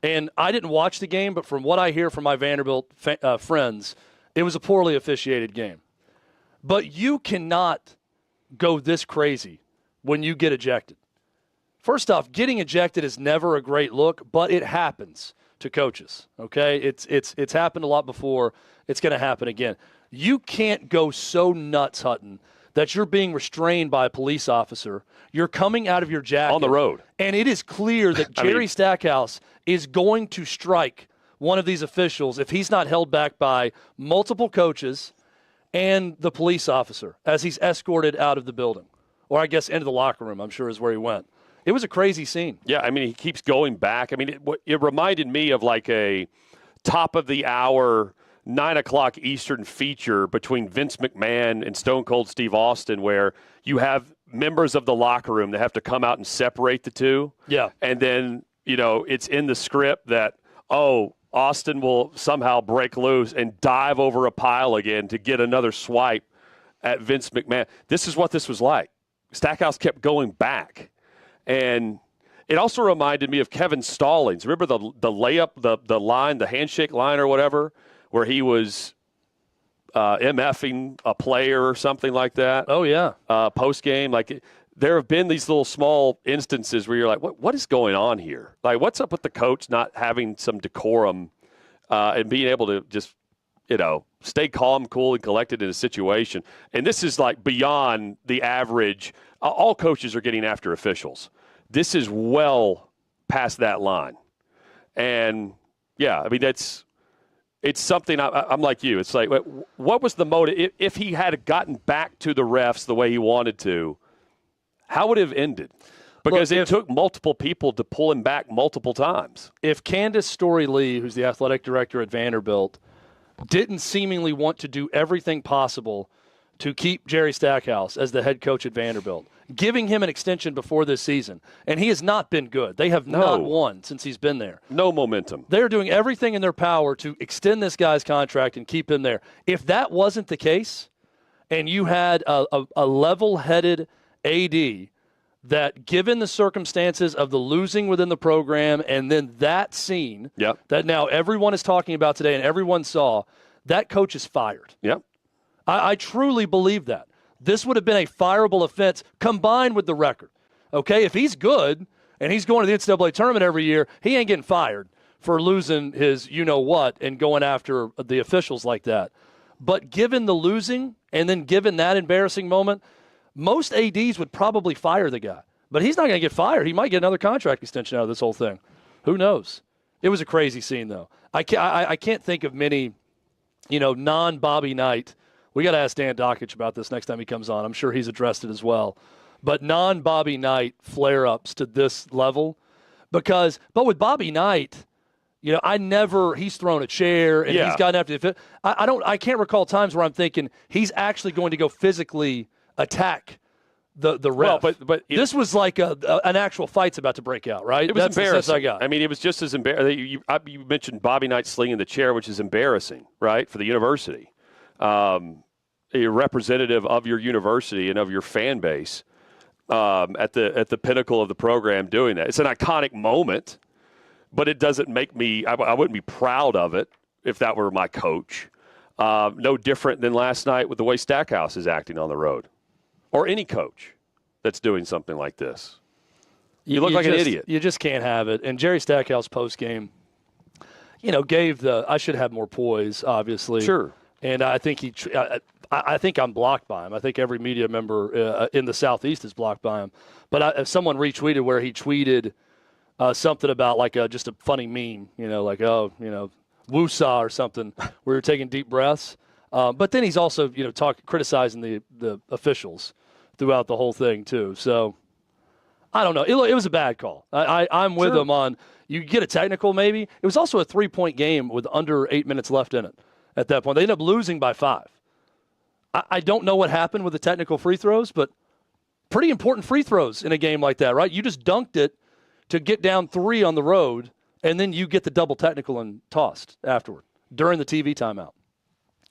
and I didn't watch the game, but from what I hear from my Vanderbilt friends, it was a poorly officiated game. But you cannot go this crazy when you get ejected. First off, getting ejected is never a great look, but it happens to coaches, okay? It's happened a lot before. It's going to happen again. You can't go so nuts, Hutton, that you're being restrained by a police officer. You're coming out of your jacket. On the road. And it is clear that Jerry Stackhouse is going to strike one of these officials if he's not held back by multiple coaches and the police officer as he's escorted out of the building. Or I guess into the locker room, I'm sure is where he went. It was a crazy scene. Yeah, I mean, he keeps going back. I mean, it reminded me of like a top-of-the-hour, 9 o'clock Eastern feature between Vince McMahon and Stone Cold Steve Austin, where you have members of the locker room that have to come out and separate the two. Yeah. And then, you know, it's in the script that, Austin will somehow break loose and dive over a pile again to get another swipe at Vince McMahon. This is what this was like. Stackhouse kept going back. And it also reminded me of Kevin Stallings. Remember the layup, the line, the handshake line or whatever, where he was MFing a player or something like that? Oh, yeah. Post-game. Like, there have been these little small instances where you're like, what is going on here? Like, what's up with the coach not having some decorum and being able to just, you know, stay calm, cool, and collected in a situation? And this is, like, beyond the average. All coaches are getting after officials. This is well past that line. And, yeah, I mean, it's something I'm like you. It's like, what was the motive? If he had gotten back to the refs the way he wanted to, how would it have ended? Because it took multiple people to pull him back multiple times. If Candace Story-Lee, who's the athletic director at Vanderbilt, didn't seemingly want to do everything possible to keep Jerry Stackhouse as the head coach at Vanderbilt, giving him an extension before this season, and he has not been good. They have not won since he's been there. No momentum. They're doing everything in their power to extend this guy's contract and keep him there. If that wasn't the case, and you had a level-headed AD that, given the circumstances of the losing within the program and then that scene that now everyone is talking about today and everyone saw, that coach is fired. Yep. I truly believe that. This would have been a fireable offense combined with the record. Okay, if he's good and he's going to the NCAA tournament every year, he ain't getting fired for losing his you-know-what and going after the officials like that. But given the losing and then given that embarrassing moment, most ADs would probably fire the guy. But he's not going to get fired. He might get another contract extension out of this whole thing. Who knows? It was a crazy scene, though. I can't think of many, non-Bobby Knight. We got to ask Dan Dockich about this next time he comes on. I'm sure he's addressed it as well. But non-Bobby Knight flare-ups to this level. But with Bobby Knight, he's thrown a chair and he's gotten after the – I can't recall times where I'm thinking he's actually going to go physically attack the ref. Well, but this was like an actual fight's about to break out, right? It was embarrassing. The sense I got. I mean, it was just as embarrassing. You mentioned Bobby Knight slinging the chair, which is embarrassing, right, for the university. A representative of your university and of your fan base at the pinnacle of the program doing that. It's an iconic moment, but it doesn't make me – I wouldn't be proud of it if that were my coach. No different than last night with the way Stackhouse is acting on the road. Or any coach that's doing something like this. You look like an idiot. You just can't have it. And Jerry Stackhouse post-game, gave I should have more poise, obviously. Sure. And I think I think I'm blocked by him. I think every media member in the Southeast is blocked by him. But if someone retweeted where he tweeted something about like just a funny meme, like, woosah or something, where you're taking deep breaths. But then he's also, criticizing the officials throughout the whole thing too. So I don't know. It was a bad call. I'm with him on you get a technical maybe. It was also a 3-point game with under 8 minutes left in it at that point. They ended up losing by 5. I don't know what happened with the technical free throws, but pretty important free throws in a game like that, right? You just dunked it to get down 3 on the road, and then you get the double technical and tossed afterward during the TV timeout.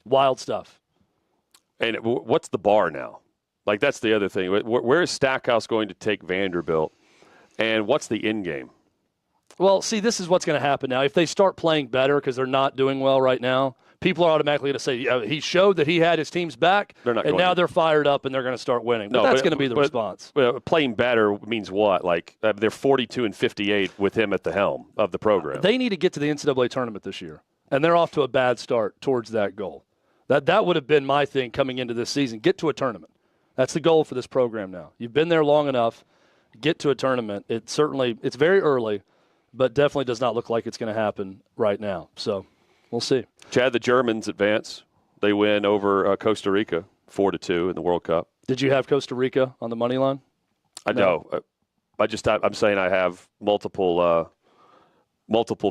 Wild stuff. And what's the bar now? Like, that's the other thing. Where is Stackhouse going to take Vanderbilt, and what's the end game? Well, see, this is what's going to happen now. If they start playing better because they're not doing well right now, people are automatically going to say, he showed that he had his team's back, and now they're fired up and they're going to start winning. But that's going to be the response. Playing better means what? Like, they're 42-58 with him at the helm of the program. They need to get to the NCAA tournament this year, and they're off to a bad start towards that goal. That would have been my thing coming into this season. Get to a tournament. That's the goal for this program now. You've been there long enough. Get to a tournament. It's very early, but definitely does not look like it's going to happen right now. So we'll see. Chad, the Germans advance. They win over Costa Rica 4-2 in the World Cup. Did you have Costa Rica on the money line? No. I'm saying I have multiple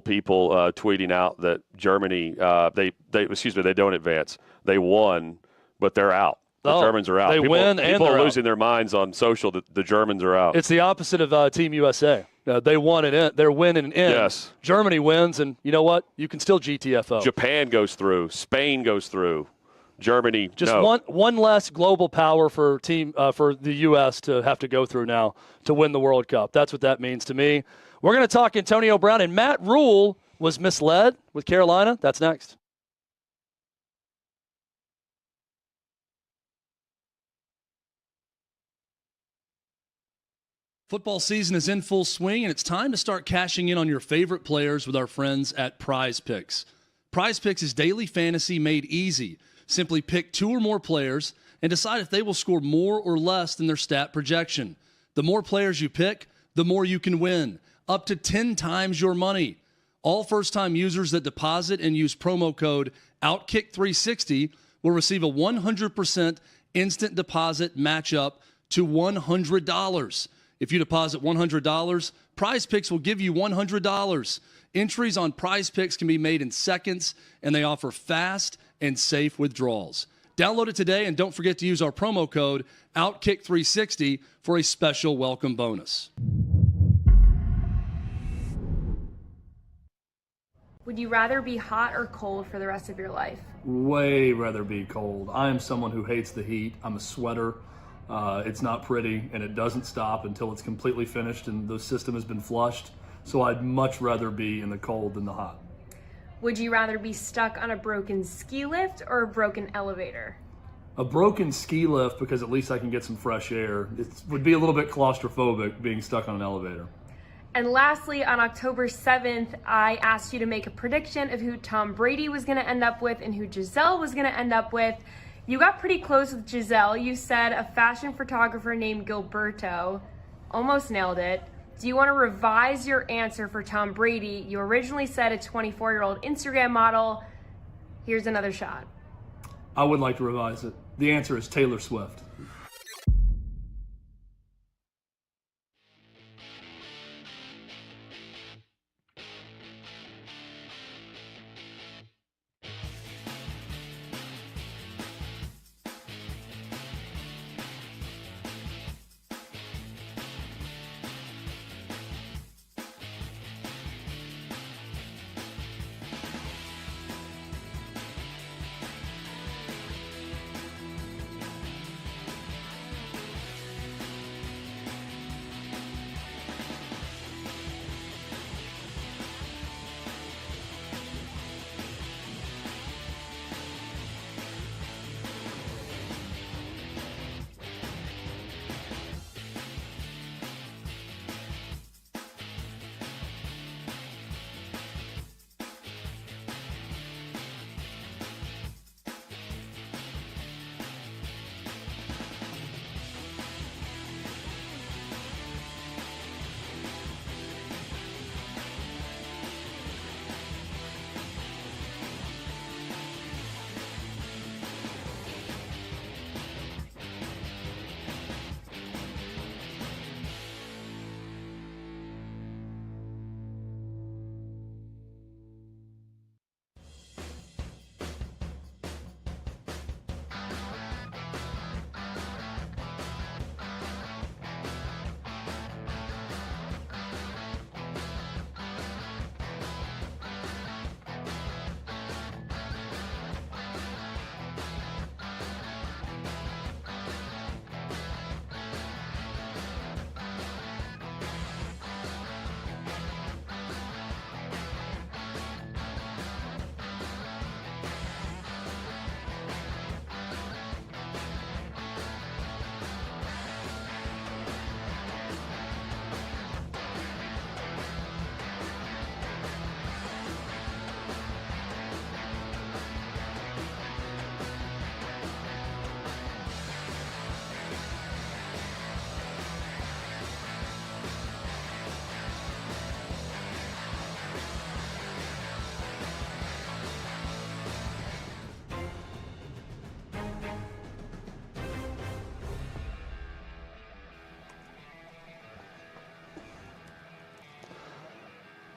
people tweeting out that Germany they don't advance. They won, but they're out. The Germans are out. They win, and people they're are losing out. their minds on social that the Germans are out. It's the opposite of Team USA. They won and in. They're winning and in. Yes. Germany wins, and you know what? You can still GTFO. Japan goes through. Spain goes through. Germany, just no. one less global power for the U.S. to have to go through now to win the World Cup. That's what that means to me. We're going to talk Antonio Brown, and Matt Rhule was misled with Carolina. That's next. Football season is in full swing, and it's time to start cashing in on your favorite players with our friends at Prize Picks. Prize Picks is daily fantasy made easy. Simply pick 2 or more players and decide if they will score more or less than their stat projection. The more players you pick, the more you can win, up to 10 times your money. All first-time users that deposit and use promo code OutKick360 will receive a 100% instant deposit matchup to $100. If you deposit $100, Prize Picks will give you $100. Entries on Prize Picks can be made in seconds, and they offer fast and safe withdrawals. Download it today, and don't forget to use our promo code OutKick360 for a special welcome bonus. Would you rather be hot or cold for the rest of your life? Way rather be cold. I am someone who hates the heat. I'm a sweater. It's not pretty, and it doesn't stop until it's completely finished and the system has been flushed. So I'd much rather be in the cold than the hot. Would you rather be stuck on a broken ski lift or a broken elevator? A broken ski lift, because at least I can get some fresh air. It would be a little bit claustrophobic being stuck on an elevator. And lastly, on October 7th, I asked you to make a prediction of who Tom Brady was going to end up with and who Giselle was going to end up with. You got pretty close with Giselle. You said a fashion photographer named Gilberto. Almost nailed it. Do you want to revise your answer for Tom Brady? You originally said a 24-year-old Instagram model. Here's another shot. I would like to revise it. The answer is Taylor Swift.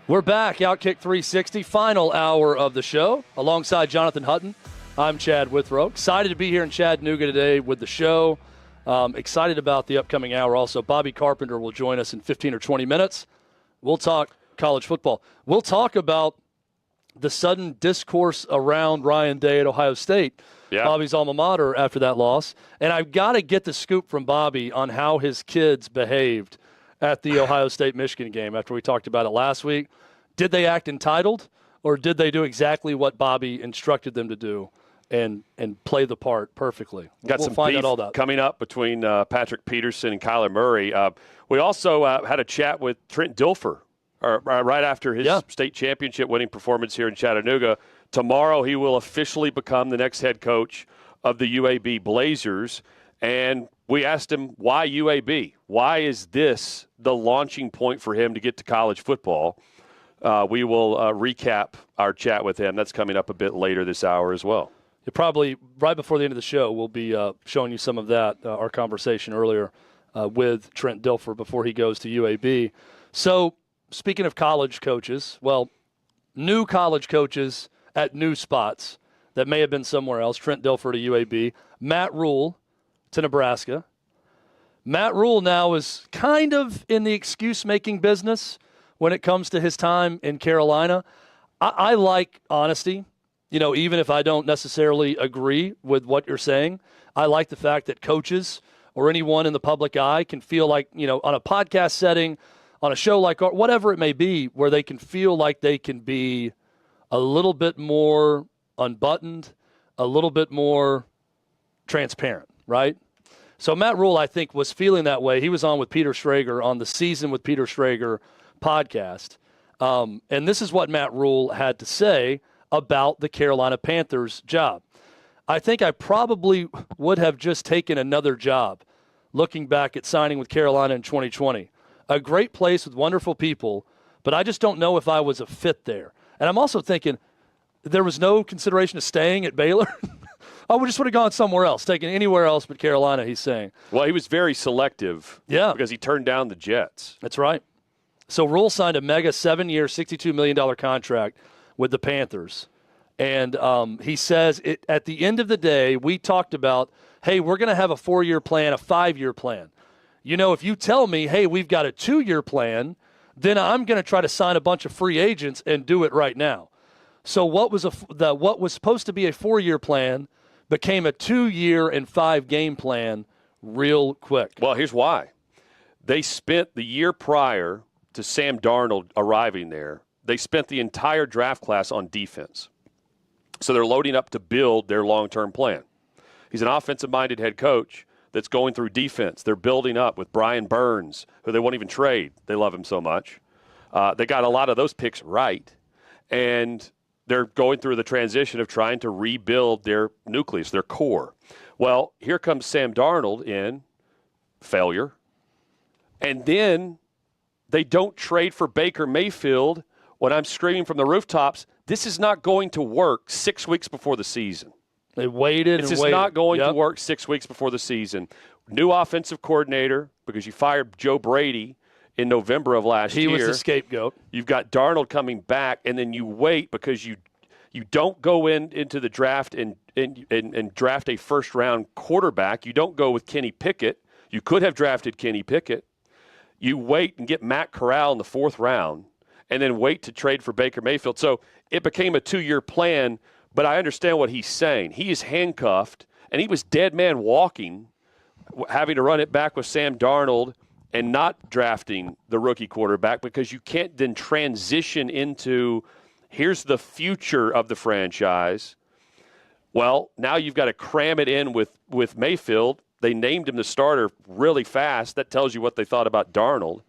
We're back, OutKick 360, final hour of the show. Alongside Jonathan Hutton, I'm Chad Withrow. Excited to be here in Chattanooga today with the show. Excited about the upcoming hour also. Bobby Carpenter will join us in 15 or 20 minutes. We'll talk college football. We'll talk about the sudden discourse around Ryan Day at Ohio State, Bobby's alma mater, after that loss. And I've got to get the scoop from Bobby on how his kids behaved at the Ohio State-Michigan game after we talked about it last week. Did they act entitled, or did they do exactly what Bobby instructed them to do and play the part perfectly? Got we'll some find beef out all that coming up between Patrick Peterson and Kyler Murray. We also had a chat with Trent Dilfer right after his state championship winning performance here in Chattanooga. Tomorrow he will officially become the next head coach of the UAB Blazers. And we asked him, why UAB? Why is this the launching point for him to get to college football? We will recap our chat with him. That's coming up a bit later this hour as well. Probably right before the end of the show, we'll be showing you some of that, our conversation earlier with Trent Dilfer before he goes to UAB. So speaking of college coaches, well, new college coaches at new spots that may have been somewhere else. Trent Dilfer to UAB. Matt Rhule to Nebraska. Matt Rhule now is kind of in the excuse-making business when it comes to his time in Carolina. I like honesty. You know, even if I don't necessarily agree with what you're saying, I like the fact that coaches or anyone in the public eye can feel like, you know, on a podcast setting, on a show like whatever it may be, where they can feel like they can be a little bit more unbuttoned, a little bit more transparent, right? So Matt Rhule, I think, was feeling that way. He was on with Peter Schrager on the Season with Peter Schrager podcast. And this is what Matt Rhule had to say about the Carolina Panthers job. I think I probably would have just taken another job looking back at signing with Carolina in 2020. A great place with wonderful people, but I just don't know if I was a fit there. And I'm also thinking there was no consideration of staying at Baylor. I would have gone somewhere else, taken anywhere else but Carolina, he's saying. Well, he was very selective because he turned down the Jets. That's right. So Rhule signed a mega 7-year, $62 million contract with the Panthers. And he says, at the end of the day, we talked about, hey, we're going to have a 4-year plan, a 5-year plan. You know, if you tell me, hey, we've got a 2-year plan, then I'm going to try to sign a bunch of free agents and do it right now. So what was supposed to be a 4-year plan became a 2-year and 5-game plan real quick. Well, here's why. They spent the year prior to Sam Darnold arriving there, they spent the entire draft class on defense. So they're loading up to build their long-term plan. He's an offensive-minded head coach that's going through defense. They're building up with Brian Burns, who they won't even trade. They love him so much. They got a lot of those picks right. And they're going through the transition of trying to rebuild their nucleus, their core. Well, here comes Sam Darnold in, failure. And then they don't trade for Baker Mayfield when I'm screaming from the rooftops, this is not going to work 6 weeks before the season. They waited This and is waited. not going to work 6 weeks before the season. New offensive coordinator, because you fired Joe Brady in November of last year. He was the scapegoat. You've got Darnold coming back, and then you wait because you don't go into the draft and draft a first-round quarterback. You don't go with Kenny Pickett. You could have drafted Kenny Pickett. You wait and get Matt Corral in the 4th round and then wait to trade for Baker Mayfield. So it became a 2-year plan, but I understand what he's saying. He is handcuffed, and he was dead man walking, having to run it back with Sam Darnold and not drafting the rookie quarterback because you can't then transition into here's the future of the franchise. Well, now you've got to cram it in with Mayfield. They named him the starter really fast. That tells you what they thought about Darnold.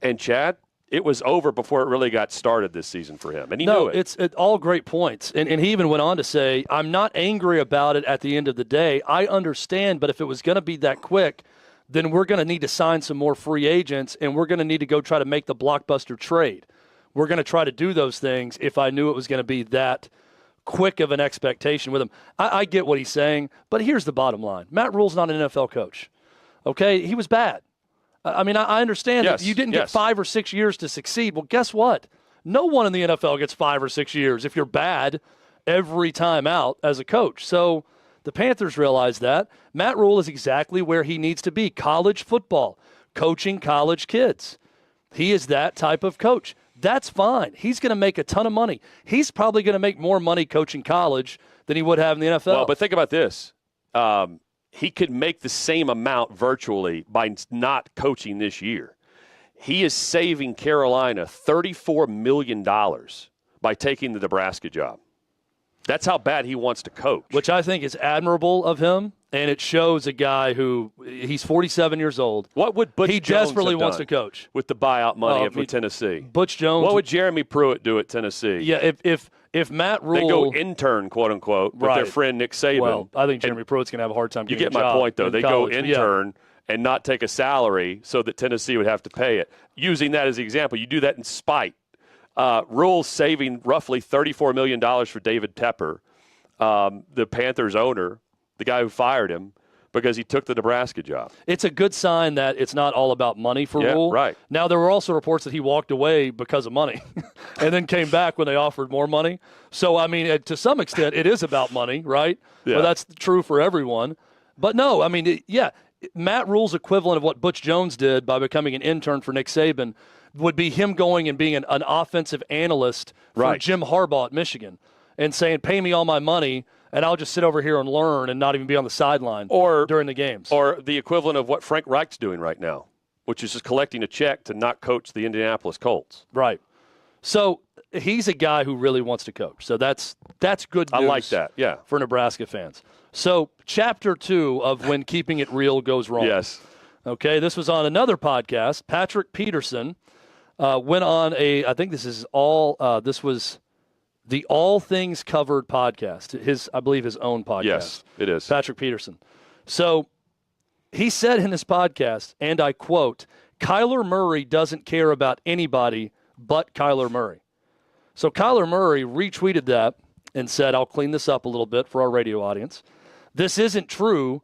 And, Chad, it was over before it really got started this season for him. And he knew it. It's all great points. And he even went on to say, I'm not angry about it at the end of the day. I understand, but if it was going to be that quick, then we're going to need to sign some more free agents, and we're going to need to go try to make the blockbuster trade. We're going to try to do those things if I knew it was going to be that quick of an expectation with him. I get what he's saying, but here's the bottom line. Matt Rhule's not an NFL coach. Okay? He was bad. I mean, I understand that you didn't get 5 or 6 years to succeed. Well, guess what? No one in the NFL gets 5 or 6 years if you're bad every time out as a coach. So the Panthers realize that. Matt Rhule is exactly where he needs to be. College football, coaching college kids. He is that type of coach. That's fine. He's going to make a ton of money. He's probably going to make more money coaching college than he would have in the NFL. Well, but think about this. He could make the same amount virtually by not coaching this year. He is saving Carolina $34 million by taking the Nebraska job. That's how bad he wants to coach. Which I think is admirable of him, and it shows a guy who he's 47 years old. What would Butch He Jones desperately have wants done to coach with the buyout money for Tennessee? Butch Jones. What would Jeremy Pruitt do at Tennessee? Yeah, if Matt Rhule, they go intern, quote unquote, with their friend Nick Saban. Well, I think Jeremy Pruitt's going to have a hard time. You getting get a my job point, though. in They college. go intern and not take a salary so that Tennessee would have to pay it. Using that as the example, you do that in spite. Rhule's saving roughly $34 million for David Tepper, the Panthers owner, the guy who fired him, because he took the Nebraska job. It's a good sign that it's not all about money for Rhule. Right. Now, there were also reports that he walked away because of money and then came back when they offered more money. So, I mean, to some extent, it is about money, right? Yeah. But that's true for everyone. But no, I mean, Matt Rhule's equivalent of what Butch Jones did by becoming an intern for Nick Saban would be him going and being an offensive analyst for Jim Harbaugh at Michigan and saying, pay me all my money, and I'll just sit over here and learn and not even be on the sideline during the games. Or the equivalent of what Frank Reich's doing right now, which is just collecting a check to not coach the Indianapolis Colts. Right. So he's a guy who really wants to coach. So that's good news. I like that, yeah. For Nebraska fans. So chapter 2 of When Keeping It Real Goes Wrong. Yes. Okay, this was on another podcast. Patrick Peterson went on this was the All Things Covered podcast, I believe his own podcast. Yes, it is. Patrick Peterson. So he said in his podcast, and I quote, Kyler Murray doesn't care about anybody but Kyler Murray. So Kyler Murray retweeted that and said, I'll clean this up a little bit for our radio audience. This isn't true.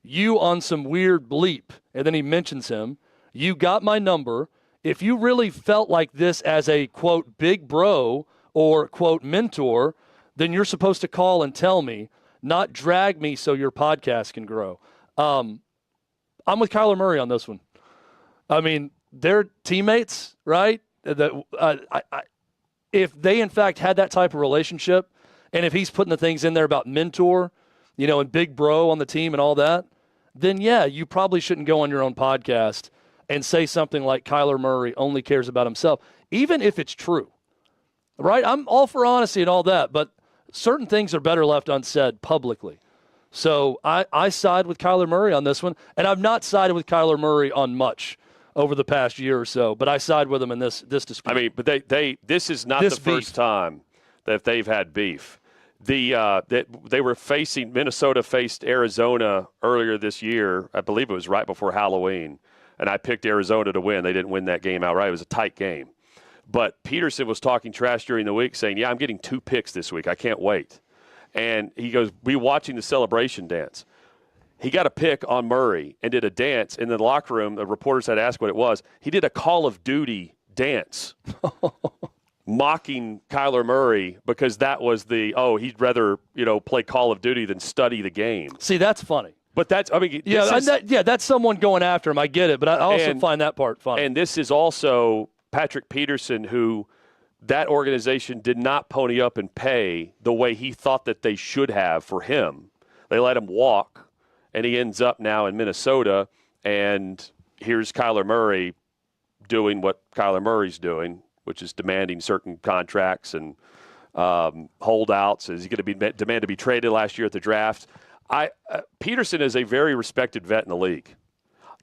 You on some weird bleep. And then he mentions him. You got my number. If you really felt like this as a, quote, big bro or, quote, mentor, then you're supposed to call and tell me, not drag me so your podcast can grow. I'm with Kyler Murray on this one. I mean, they're teammates, right? If they, in fact, had that type of relationship, and if he's putting the things in there about mentor, and big bro on the team and all that, then, yeah, you probably shouldn't go on your own podcast and say something like Kyler Murray only cares about himself, even if it's true, right? I'm all for honesty and all that, but certain things are better left unsaid publicly. So I side with Kyler Murray on this one, and I've not sided with Kyler Murray on much over the past year or so, but I side with him in this dispute. I mean, but this is not the first time that they've had beef. That they were facing, Minnesota faced Arizona earlier this year. I believe it was right before Halloween, and I picked Arizona to win. They didn't win that game outright. It was a tight game. But Peterson was talking trash during the week saying, I'm getting 2 picks this week. I can't wait. And he goes, we watching the celebration dance. He got a pick on Murray and did a dance. In the locker room, the reporters had asked what it was. He did a Call of Duty dance. Mocking Kyler Murray because that was he'd rather, play Call of Duty than study the game. See, that's funny. But that's that's someone going after him. I get it, but I also find that part funny. And this is also Patrick Peterson, who that organization did not pony up and pay the way he thought that they should have for him. They let him walk, and he ends up now in Minnesota, and here's Kyler Murray doing what Kyler Murray's doing, which is demanding certain contracts and holdouts. Is he going to be demanded to be traded last year at the draft? Peterson is a very respected vet in the league.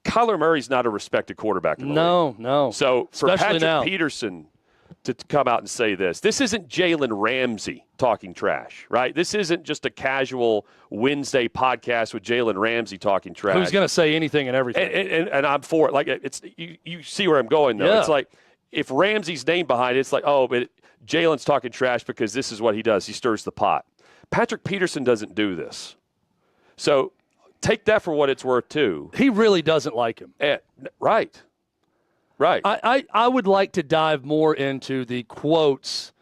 Kyler Murray's not a respected quarterback in the league. No. So for Especially Patrick Peterson to come out and say this isn't Jalen Ramsey talking trash, right? This isn't just a casual Wednesday podcast with Jalen Ramsey talking trash. Who's going to say anything and everything. And I'm for it. Like, it's you see where I'm going, though. Yeah. It's like, if Ramsey's name behind it, it's like, but Jalen's talking trash because this is what he does. He stirs the pot. Patrick Peterson doesn't do this. So take that for what it's worth, too. He really doesn't like him. Right. Right. I would like to dive more into the quotes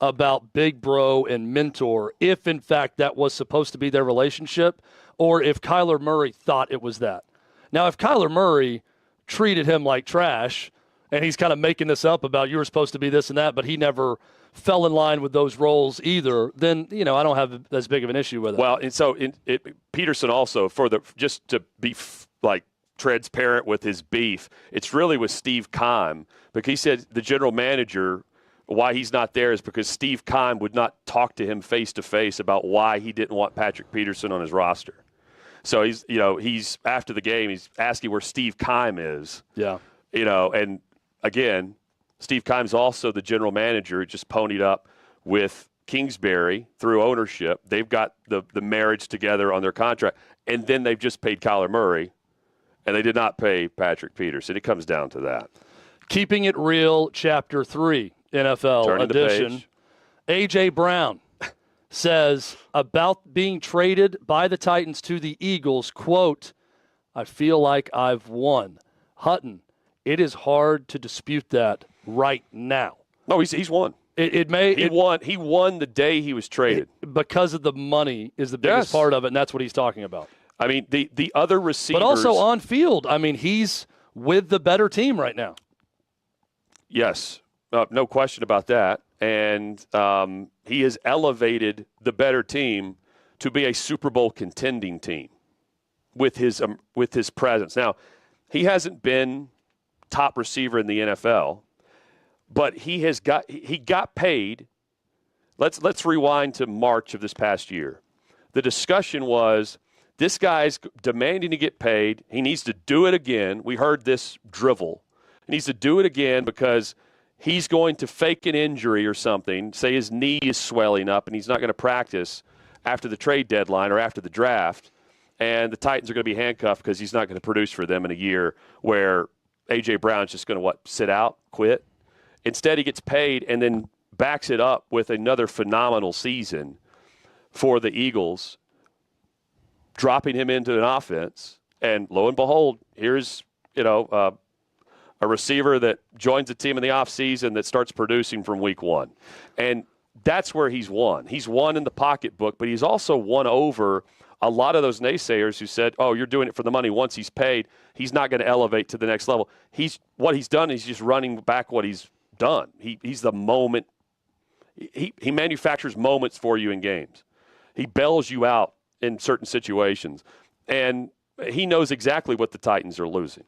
about Big Bro and Mentor, if in fact that was supposed to be their relationship, or if Kyler Murray thought it was that. Now, if Kyler Murray treated him like trash, and he's kind of making this up about you were supposed to be this and that, but he never fell in line with those roles either, then, I don't have as big of an issue with it. Well, and so Peterson also, just to be transparent with his beef, it's really with Steve Keim, because he said the general manager, why he's not there is because Steve Keim would not talk to him face-to-face about why he didn't want Patrick Peterson on his roster. So he's after the game, he's asking where Steve Keim is. Yeah. And again, Steve Keim's also the general manager, just ponied up with Kingsbury through ownership. They've got the marriage together on their contract, and then they've just paid Kyler Murray, and they did not pay Patrick Peterson. It comes down to that. Keeping It Real, Chapter 3, NFL Turning edition. A.J. Brown says about being traded by the Titans to the Eagles, quote, "I feel like I've won." Hutton, it is hard to dispute that right now. No, he's won. He won the day he was traded. Because of the money is the biggest part of it, and that's what he's talking about. I mean, the other receivers. But also on field, I mean, he's with the better team right now. Yes, no question about that. And he has elevated the better team to be a Super Bowl contending team with his presence. Now, he hasn't been top receiver in the NFL, but he got paid. Let's rewind to March of this past year. The discussion was, this guy's demanding to get paid. He needs to do it again. We heard this drivel. He needs to do it again because he's going to fake an injury or something, say his knee is swelling up and he's not going to practice after the trade deadline or after the draft, and the Titans are going to be handcuffed because he's not going to produce for them in a year where A.J. Brown's just going to, sit out, quit? Instead, he gets paid and then backs it up with another phenomenal season for the Eagles, dropping him into an offense, and lo and behold, here's, a receiver that joins the team in the offseason that starts producing from week one. And that's where he's won. He's won in the pocketbook, but he's also won over a lot of those naysayers who said, oh, you're doing it for the money. Once he's paid, he's not going to elevate to the next level. What he's done is just running back what he's done. He's the moment. He manufactures moments for you in games. He bails you out in certain situations. And he knows exactly what the Titans are losing.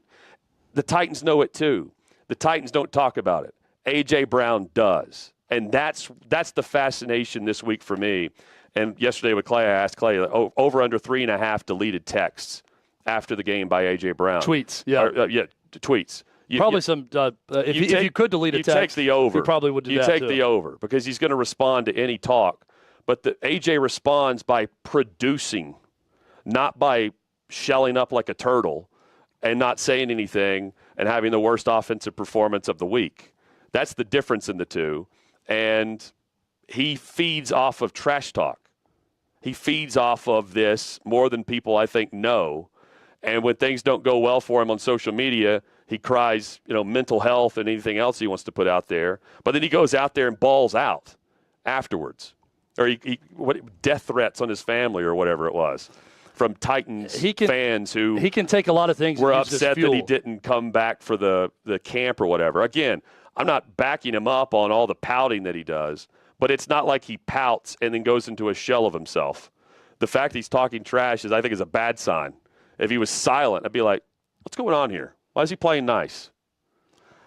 The Titans know it too. The Titans don't talk about it. A.J. Brown does. And that's the fascination this week for me. And yesterday with Clay, I asked Clay, over under 3.5 deleted texts after the game by A.J. Brown. Tweets, yeah. Tweets. If you could delete a text, you take the over. You probably would do that. You take the over because he's going to respond to any talk. But the A.J. responds by producing, not by shelling up like a turtle and not saying anything and having the worst offensive performance of the week. That's the difference in the two. And he feeds off of trash talk. He feeds off of this more than people, I think, know. And when things don't go well for him on social media, he cries, mental health and anything else he wants to put out there. But then he goes out there and balls out afterwards. Or death threats on his family or whatever it was. From Titans fans who he can take a lot of things. Were upset that he didn't come back for the camp or whatever. Again, I'm not backing him up on all the pouting that he does, but it's not like he pouts and then goes into a shell of himself. The fact he's talking trash I think is a bad sign. If he was silent, I'd be like, what's going on here? Why is he playing nice?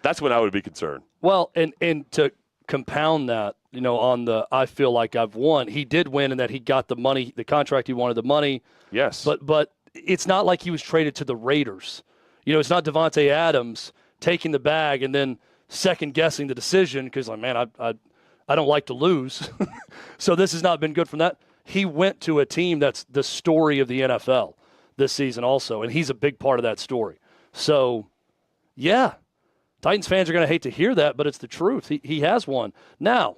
That's when I would be concerned. Well, and to compound that, on the I feel like I've won, he did win in that he got the money, the contract he wanted, the money. Yes. But it's not like he was traded to the Raiders. It's not Devontae Adams taking the bag and then second-guessing the decision because, man, I don't like to lose. So this has not been good from that. He went to a team that's the story of the NFL this season also, and he's a big part of that story. So, yeah, Titans fans are going to hate to hear that, but it's the truth. He has won. Now,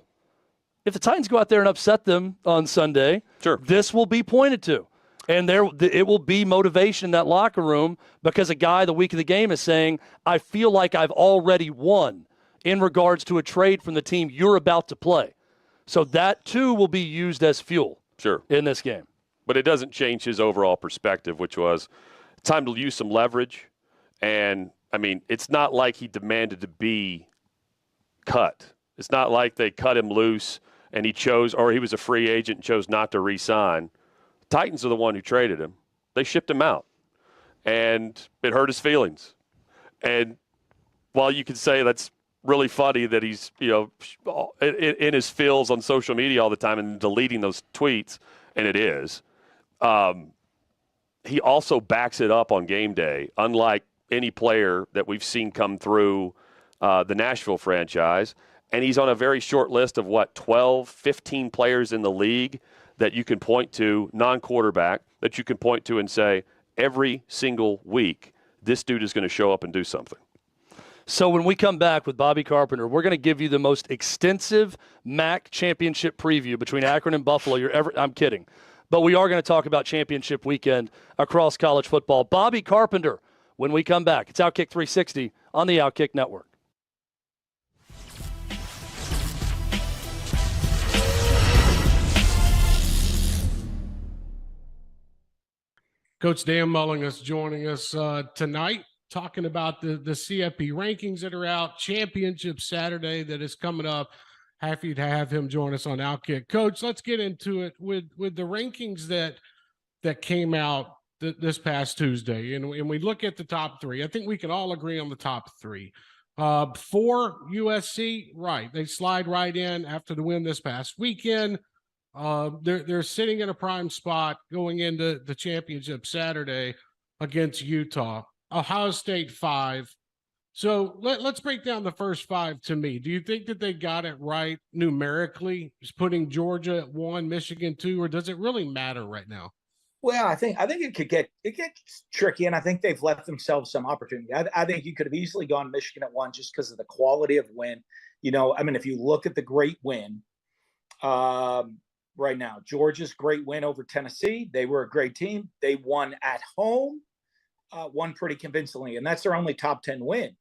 if the Titans go out there and upset them on Sunday, sure, this will be pointed to. And it will be motivation in that locker room because a guy the week of the game is saying, I feel like I've already won in regards to a trade from the team you're about to play. So that, too, will be used as fuel in this game. But it doesn't change his overall perspective, which was time to use some leverage. And, I mean, it's not like he demanded to be cut. It's not like they cut him loose and he chose, or he was a free agent and chose not to re-sign. Titans are the one who traded him. They shipped him out, and it hurt his feelings. And while you could say that's really funny that he's, in his feels on social media all the time and deleting those tweets, and it is, he also backs it up on game day, unlike any player that we've seen come through the Nashville franchise. And he's on a very short list of, 12, 15 players in the league that you can point to, non-quarterback, that you can point to and say, every single week, this dude is going to show up and do something. So when we come back with Bobby Carpenter, we're going to give you the most extensive MAC championship preview between Akron and Buffalo I'm kidding. But we are going to talk about championship weekend across college football. Bobby Carpenter, when we come back. It's OutKick 360 on the OutKick Network. Coach Dan Mulling is joining us tonight, talking about the CFB rankings that are out, championship Saturday that is coming up. Happy to have him join us on OutKick. Coach, let's get into it with the rankings that came out this past Tuesday. And we look at the top three. I think we can all agree on the top three. 4, USC, right. They slide right in after the win this past weekend. They're sitting in a prime spot going into the championship Saturday against Utah. Ohio State 5. So let's break down the first 5 to me. Do you think that they got it right numerically, just putting Georgia at 1, Michigan 2, or does it really matter right now? Well, I think it gets tricky, and I think they've left themselves some opportunity. I think you could have easily gone Michigan at 1 just because of the quality of win. If you look at the great win, right now, Georgia's great win over Tennessee. They were a great team. They won at home, won pretty convincingly, and that's their only top 10 win.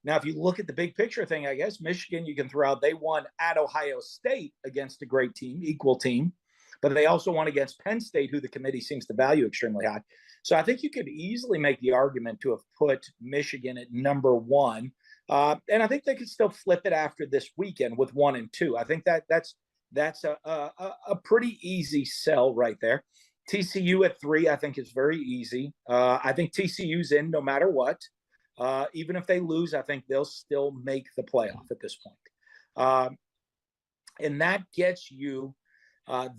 Now, if you look at the big picture thing, I guess Michigan you can throw out. They won at Ohio State against a great team, equal team, but they also won against Penn State, who the committee seems to value extremely high. So I think you could easily make the argument to have put Michigan at number 1, and I think they could still flip it after this weekend with 1 and 2. I think that's a pretty easy sell right there. TCU at 3, I think, is very easy. I think TCU's in no matter what. Even if they lose, I think they'll still make the playoff at this point. And that gets you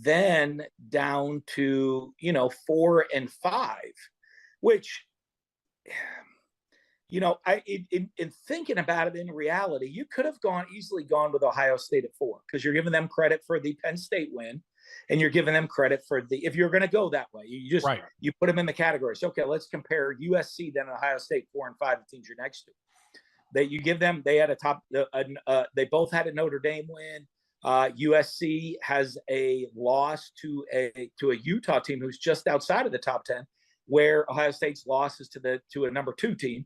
then down to, 4 and 5, which, in thinking about it, in reality, you could have easily gone with Ohio State at 4 because you're giving them credit for the Penn State win, and you're giving them credit for if you're going to go that way, you put them in the categories. Okay, let's compare USC then Ohio State 4 and 5, the teams you're next to. They had a top. They both had a Notre Dame win. USC has a loss to a Utah team who's just outside of the top 10, where Ohio State's loss is to a number 2 team.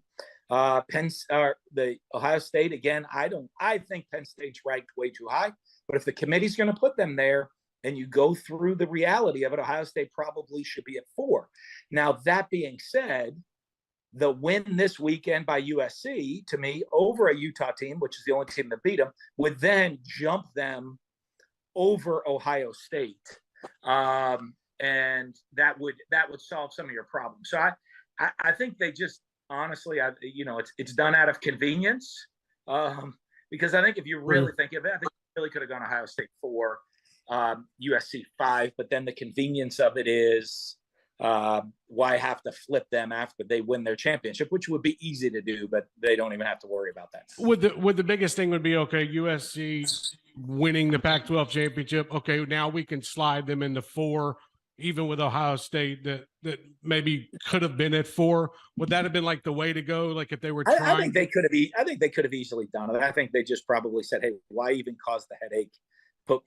The Ohio State, again, I think Penn State's ranked way too high, but if the committee's going to put them there and you go through the reality of it, Ohio State probably should be at 4. Now, that being said, the win this weekend by USC, to me, over a Utah team, which is the only team that beat them, would then jump them over Ohio State. And that would solve some of your problems. So I think they just, honestly, it's done out of convenience, because I think if you really think of it, I think you really could have gone Ohio State 4, USC 5, but then the convenience of it is why have to flip them after they win their championship, which would be easy to do, but they don't even have to worry about that. Would the biggest thing would be, okay, USC winning the Pac-12 championship. Okay, now we can slide them into 4. Even with Ohio State that maybe could have been at 4, would that have been like the way to go? Like if they were trying, I think they could have easily done it. I think they just probably said, "Hey, why even cause the headache? Put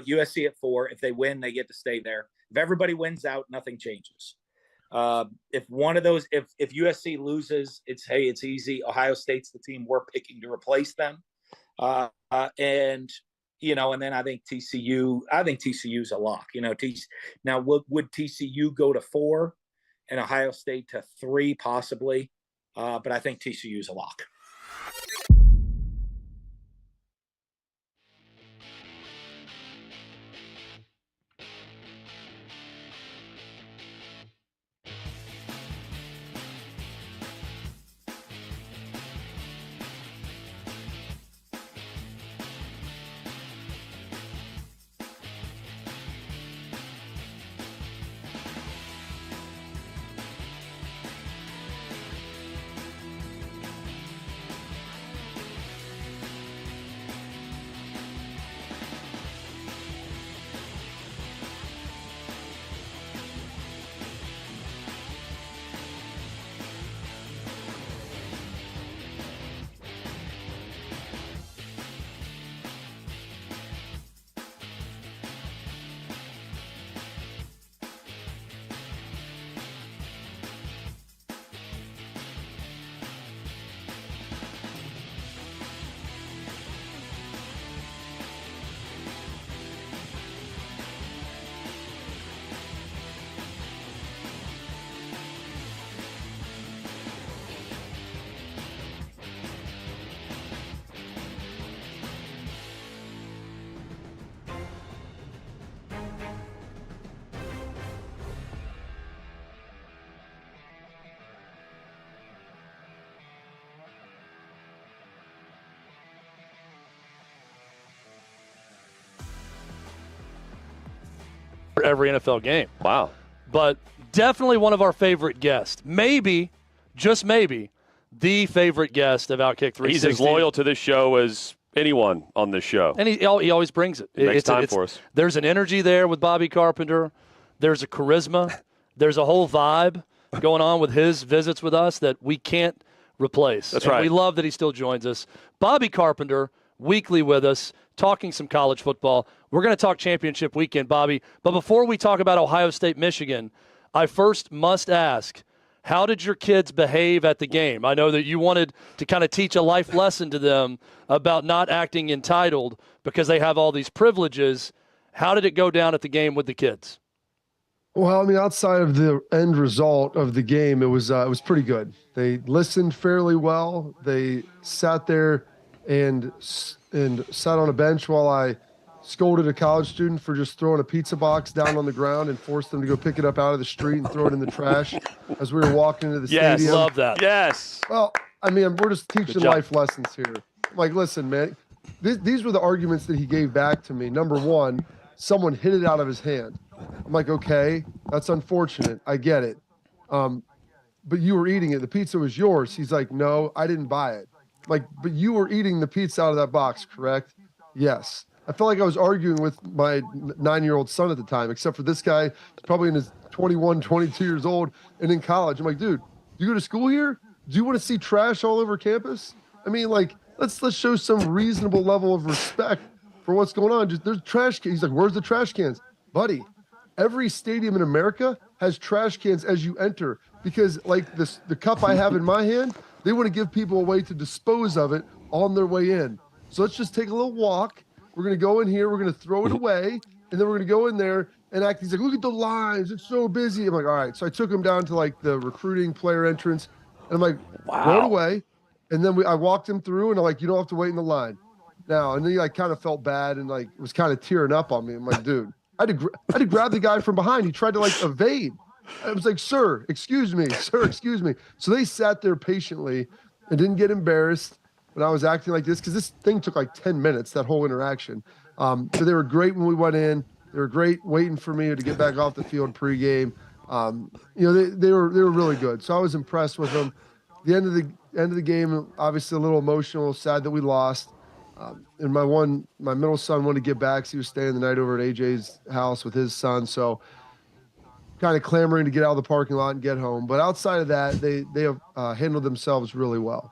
USC at 4. If they win, they get to stay there. If everybody wins out, nothing changes. If one of those, if USC loses, it's easy. Ohio State's the team we're picking to replace them. And then I think TCU's a lock. Now would TCU go to 4 and Ohio State to 3 possibly? But I think TCU's a lock. Every NFL game. Wow. But definitely one of our favorite guests. Maybe, just maybe, the favorite guest of OutKick 360. He's as loyal to this show as anyone on this show. And he always brings it. Makes time for us. There's an energy there with Bobby Carpenter. There's a charisma. There's a whole vibe going on with his visits with us that we can't replace. That's and right. We love that he still joins us. Bobby Carpenter, weekly with us, talking some college football. We're going to talk championship weekend, Bobby. But before we talk about Ohio State, Michigan, I first must ask, how did your kids behave at the game? I know that you wanted to kind of teach a life lesson to them about not acting entitled because they have all these privileges. How did it go down at the game with the kids? Well, I mean, outside of the end result of the game, it was pretty good. They listened fairly well. They sat there and sat on a bench while I scolded a college student for just throwing a pizza box down on the ground and forced them to go pick it up out of the street and throw it in the trash as we were walking into the Yes, stadium. love that. Yes. Well, I mean, we're just teaching life lessons here. I'm like, listen, man, these were the arguments that he gave back to me. Number one, someone hit it out of his hand. I'm like, okay, that's unfortunate. I get it. But you were eating it. The pizza was yours. He's like, no, I didn't buy it. I'm like, but you were eating the pizza out of that box, correct? Yes. I felt like I was arguing with my 9-year-old son at the time, except for this guy, probably in his 21, 22 years old and in college. I'm like, dude, do you go to school here? Do you want to see trash all over campus? I mean, like, let's show some reasonable level of respect for what's going on. Just there's trash cans. He's like, where's the trash cans? Buddy, every stadium in America has trash cans as you enter because, like, the cup I have in my hand, they want to give people a way to dispose of it on their way in. So let's just take a little walk. We're going to go in here. We're going to throw it away. And then we're going to go in there and act. He's like, look at the lines. It's so busy. I'm like, all right. So I took him down to, like, the recruiting player entrance. And I'm like, throw it away. And then I walked him through, and I'm like, you don't have to wait in the line. Now, and then he, like, kind of felt bad and, like, was kind of tearing up on me. I'm like, dude, I had to grab the guy from behind. He tried to, like, evade. I was like, sir, excuse me. So they sat there patiently and didn't get embarrassed when I was acting like this, because this thing took like 10 minutes, that whole interaction. So they were great when we went in. They were great waiting for me to get back off the field pregame. They were really good. So I was impressed with them. The end of the game, obviously a little emotional, sad that we lost. And my middle son wanted to get back, so he was staying the night over at AJ's house with his son. So kind of clamoring to get out of the parking lot and get home. But outside of that, they have handled themselves really well.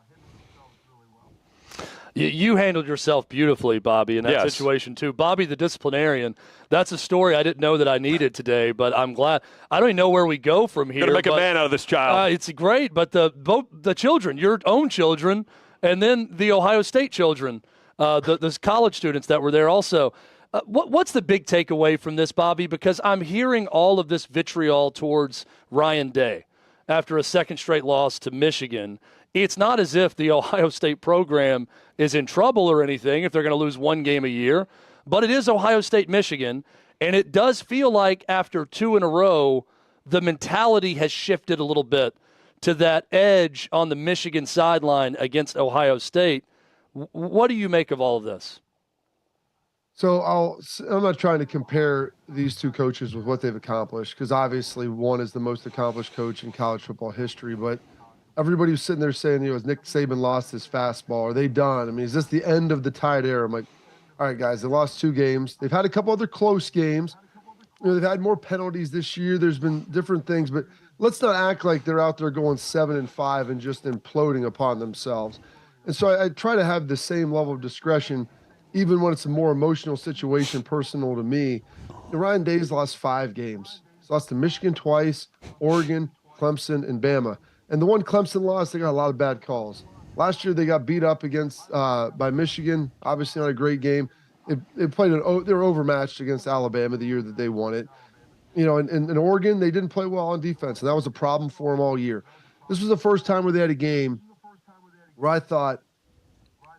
You handled yourself beautifully, Bobby, in that situation, too. Bobby, the disciplinarian, that's a story I didn't know that I needed today, but I'm glad. I don't even know where we go from here. Going to make a man out of this child. It's great, but both the children, your own children, and then the Ohio State children, the college students that were there also. What's the big takeaway from this, Bobby? Because I'm hearing all of this vitriol towards Ryan Day after a second straight loss to Michigan. It's not as if the Ohio State program is in trouble or anything if they're going to lose one game a year, but it is Ohio State, Michigan, and it does feel like after 2 in a row, the mentality has shifted a little bit to that edge on the Michigan sideline against Ohio State. What do you make of all of this? So I'm not trying to compare these two coaches with what they've accomplished, because obviously one is the most accomplished coach in college football history, but everybody was sitting there saying, has Nick Saban lost his fastball? Are they done? I mean, is this the end of the Tide era? I'm like, all right, guys, they lost 2 games. They've had a couple other close games. They've had more penalties this year. There's been different things, but let's not act like they're out there going 7-5 and just imploding upon themselves. And so I try to have the same level of discretion, even when it's a more emotional situation, personal to me. Ryan Day's lost 5 games. He's lost to Michigan twice, Oregon, Clemson, and Bama. And the one Clemson lost, they got a lot of bad calls. Last year, they got beat up against by Michigan. Obviously, not a great game. They were overmatched against Alabama the year that they won it. And in Oregon, they didn't play well on defense, and that was a problem for them all year. This was the first time where they had a game where I thought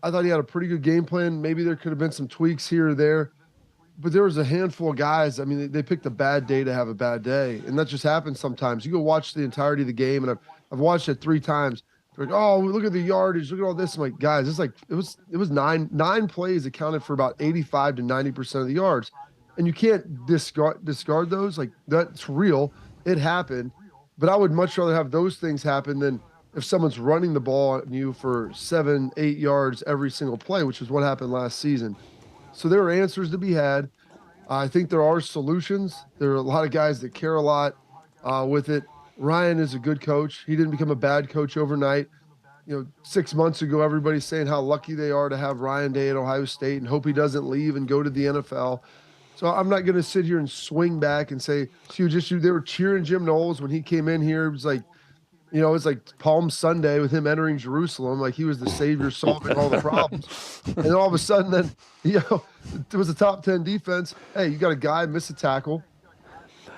he had a pretty good game plan. Maybe there could have been some tweaks here or there, but there was a handful of guys. I mean, they picked a bad day to have a bad day, and that just happens sometimes. You go watch the entirety of the game, and I've watched it 3 times. They're like, oh, look at the yardage, look at all this. I'm like, guys, it's like it was nine plays accounted for about 85 to 90% of the yards, and you can't discard those. Like, that's real. It happened, but I would much rather have those things happen than if someone's running the ball at you for 7-8 yards every single play, which is what happened last season. So there are answers to be had. I think there are solutions. There are a lot of guys that care a lot with it. Ryan is a good coach. He didn't become a bad coach overnight. 6 months ago, everybody's saying how lucky they are to have Ryan Day at Ohio State and hope he doesn't leave and go to the NFL. So I'm not going to sit here and swing back and say, they were cheering Jim Knowles when he came in here. It was like, it's like Palm Sunday with him entering Jerusalem, like he was the savior solving all the problems. And all of a sudden, then, it was a top 10 defense. Hey, you got a guy miss a tackle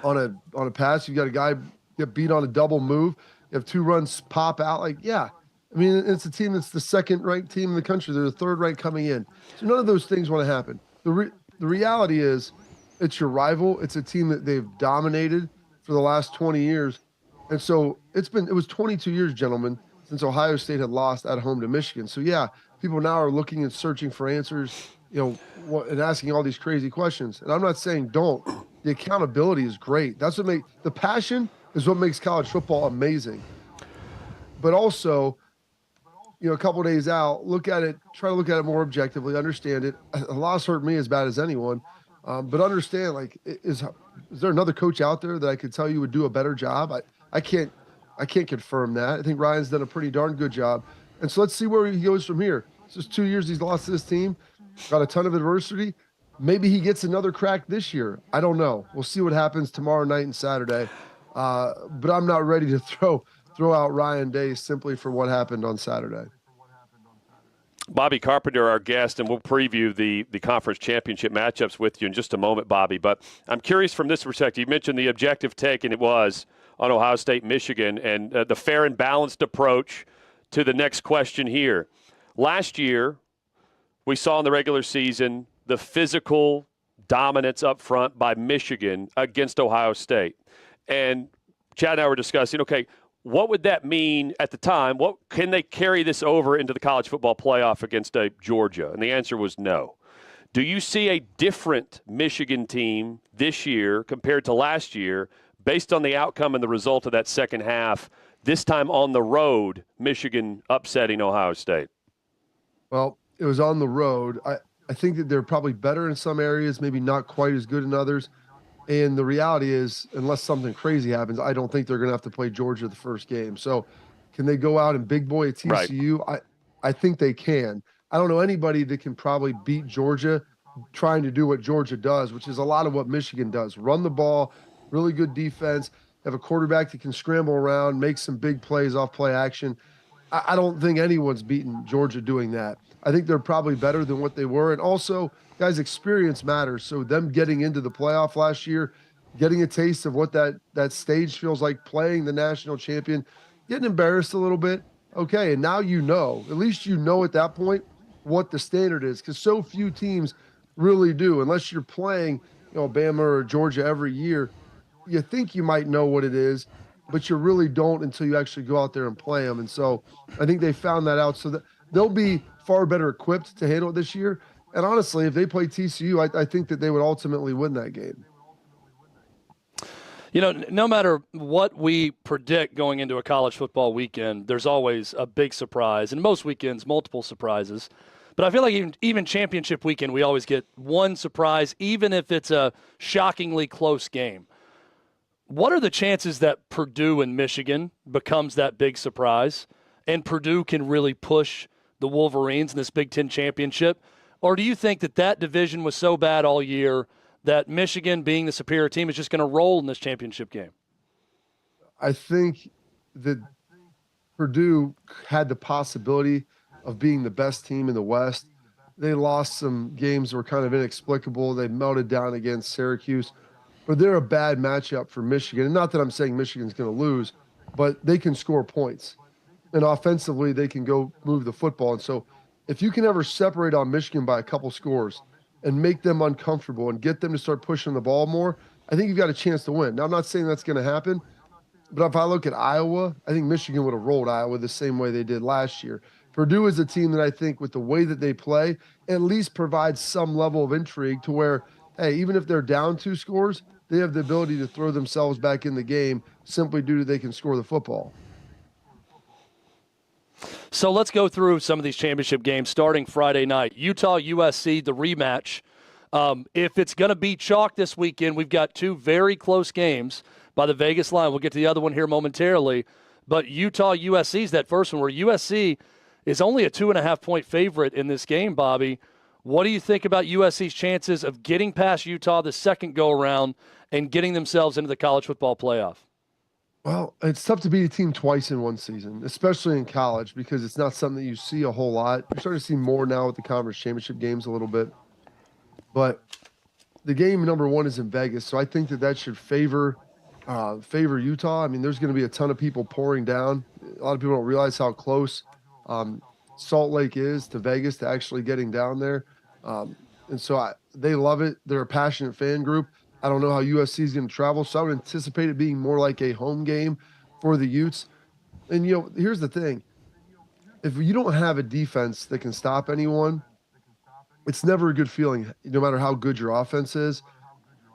on a pass. You got a guy get beat on a double move. You have 2 runs pop out. Like, yeah. I mean, it's a team that's the 2nd-ranked team in the country. They're the 3rd ranked coming in. So none of those things want to happen. The reality is it's your rival. It's a team that they've dominated for the last 20 years. And so it was 22 years, gentlemen, since Ohio State had lost at home to Michigan. So, yeah, people now are looking and searching for answers, and asking all these crazy questions. And I'm not saying don't. The accountability is great. That's what the passion is what makes college football amazing. But also, a couple of days out, try to look at it more objectively, understand it. A loss hurt me as bad as anyone. But understand, like, is there another coach out there that I could tell you would do a better job? I can't confirm that. I think Ryan's done a pretty darn good job. And so let's see where he goes from here. It's just 2 years he's lost to this team, got a ton of adversity. Maybe he gets another crack this year. I don't know. We'll see what happens tomorrow night and Saturday. But I'm not ready to throw out Ryan Day simply for what happened on Saturday. Bobby Carpenter, our guest, and we'll preview the conference championship matchups with you in just a moment, Bobby. But I'm curious from this perspective. You mentioned the objective take, and it was on Ohio State, Michigan, and the fair and balanced approach to the next question here. Last year, we saw in the regular season the physical dominance up front by Michigan against Ohio State. And Chad and I were discussing, okay, what would that mean at the time? What can they carry this over into the college football playoff against Georgia? And the answer was no. Do you see a different Michigan team this year compared to last year based on the outcome and the result of that second half, this time on the road, Michigan upsetting Ohio State? Well, it was on the road. I think that they're probably better in some areas, maybe not quite as good in others. And the reality is, unless something crazy happens, I don't think they're going to have to play Georgia the first game. So can they go out and big boy at TCU? Right. I think they can. I don't know anybody that can probably beat Georgia trying to do what Georgia does, which is a lot of what Michigan does. Run the ball, really good defense, have a quarterback that can scramble around, make some big plays off play action. I don't think anyone's beaten Georgia doing that. I think they're probably better than what they were. And also, guys, experience matters. So them getting into the playoff last year, getting a taste of what that stage feels like, playing the national champion, getting embarrassed a little bit. Okay, and now you know, at least you know at that point what the standard is, because so few teams really do, unless you're playing, Bama or Georgia every year. You think you might know what it is, but you really don't until you actually go out there and play them. And so I think they found that out, so that they'll be far better equipped to handle it this year. And honestly, if they play TCU, I think that they would ultimately win that game. No matter what we predict going into a college football weekend, there's always a big surprise. And most weekends, multiple surprises. But I feel like even championship weekend, we always get one surprise, even if it's a shockingly close game. What are the chances that Purdue and Michigan becomes that big surprise and Purdue can really push the Wolverines in this Big Ten championship? Or do you think that division was so bad all year that Michigan, being the superior team, is just going to roll in this championship game? I think that Purdue had the possibility of being the best team in the West. They lost some games that were kind of inexplicable. They melted down against Syracuse. But they're a bad matchup for Michigan. And not that I'm saying Michigan's going to lose, but they can score points. And offensively, they can go move the football. And so if you can ever separate on Michigan by a couple scores and make them uncomfortable and get them to start pushing the ball more, I think you've got a chance to win. Now, I'm not saying that's going to happen, but if I look at Iowa, I think Michigan would have rolled Iowa the same way they did last year. Purdue is a team that I think, with the way that they play, at least provides some level of intrigue to where, hey, even if they're down 2 scores, they have the ability to throw themselves back in the game simply due to they can score the football. So let's go through some of these championship games starting Friday night. Utah-USC, the rematch. If it's going to be chalk this weekend, we've got 2 very close games by the Vegas line. We'll get to the other one here momentarily. But Utah-USC is that first one where USC is only a 2.5-point favorite in this game, Bobby. What do you think about USC's chances of getting past Utah the second go-around and getting themselves into the college football playoff? Well, it's tough to beat a team twice in one season, especially in college, because it's not something that you see a whole lot. You're starting to see more now with the conference championship games a little bit. But the game number 1 is in Vegas, so I think that should favor Utah. I mean, there's going to be a ton of people pouring down. A lot of people don't realize how close Salt Lake is to Vegas, to actually getting down there. And so they love it. They're a passionate fan group. I don't know how USC is going to travel, so I would anticipate it being more like a home game for the Utes. And, here's the thing. If you don't have a defense that can stop anyone, it's never a good feeling, no matter how good your offense is,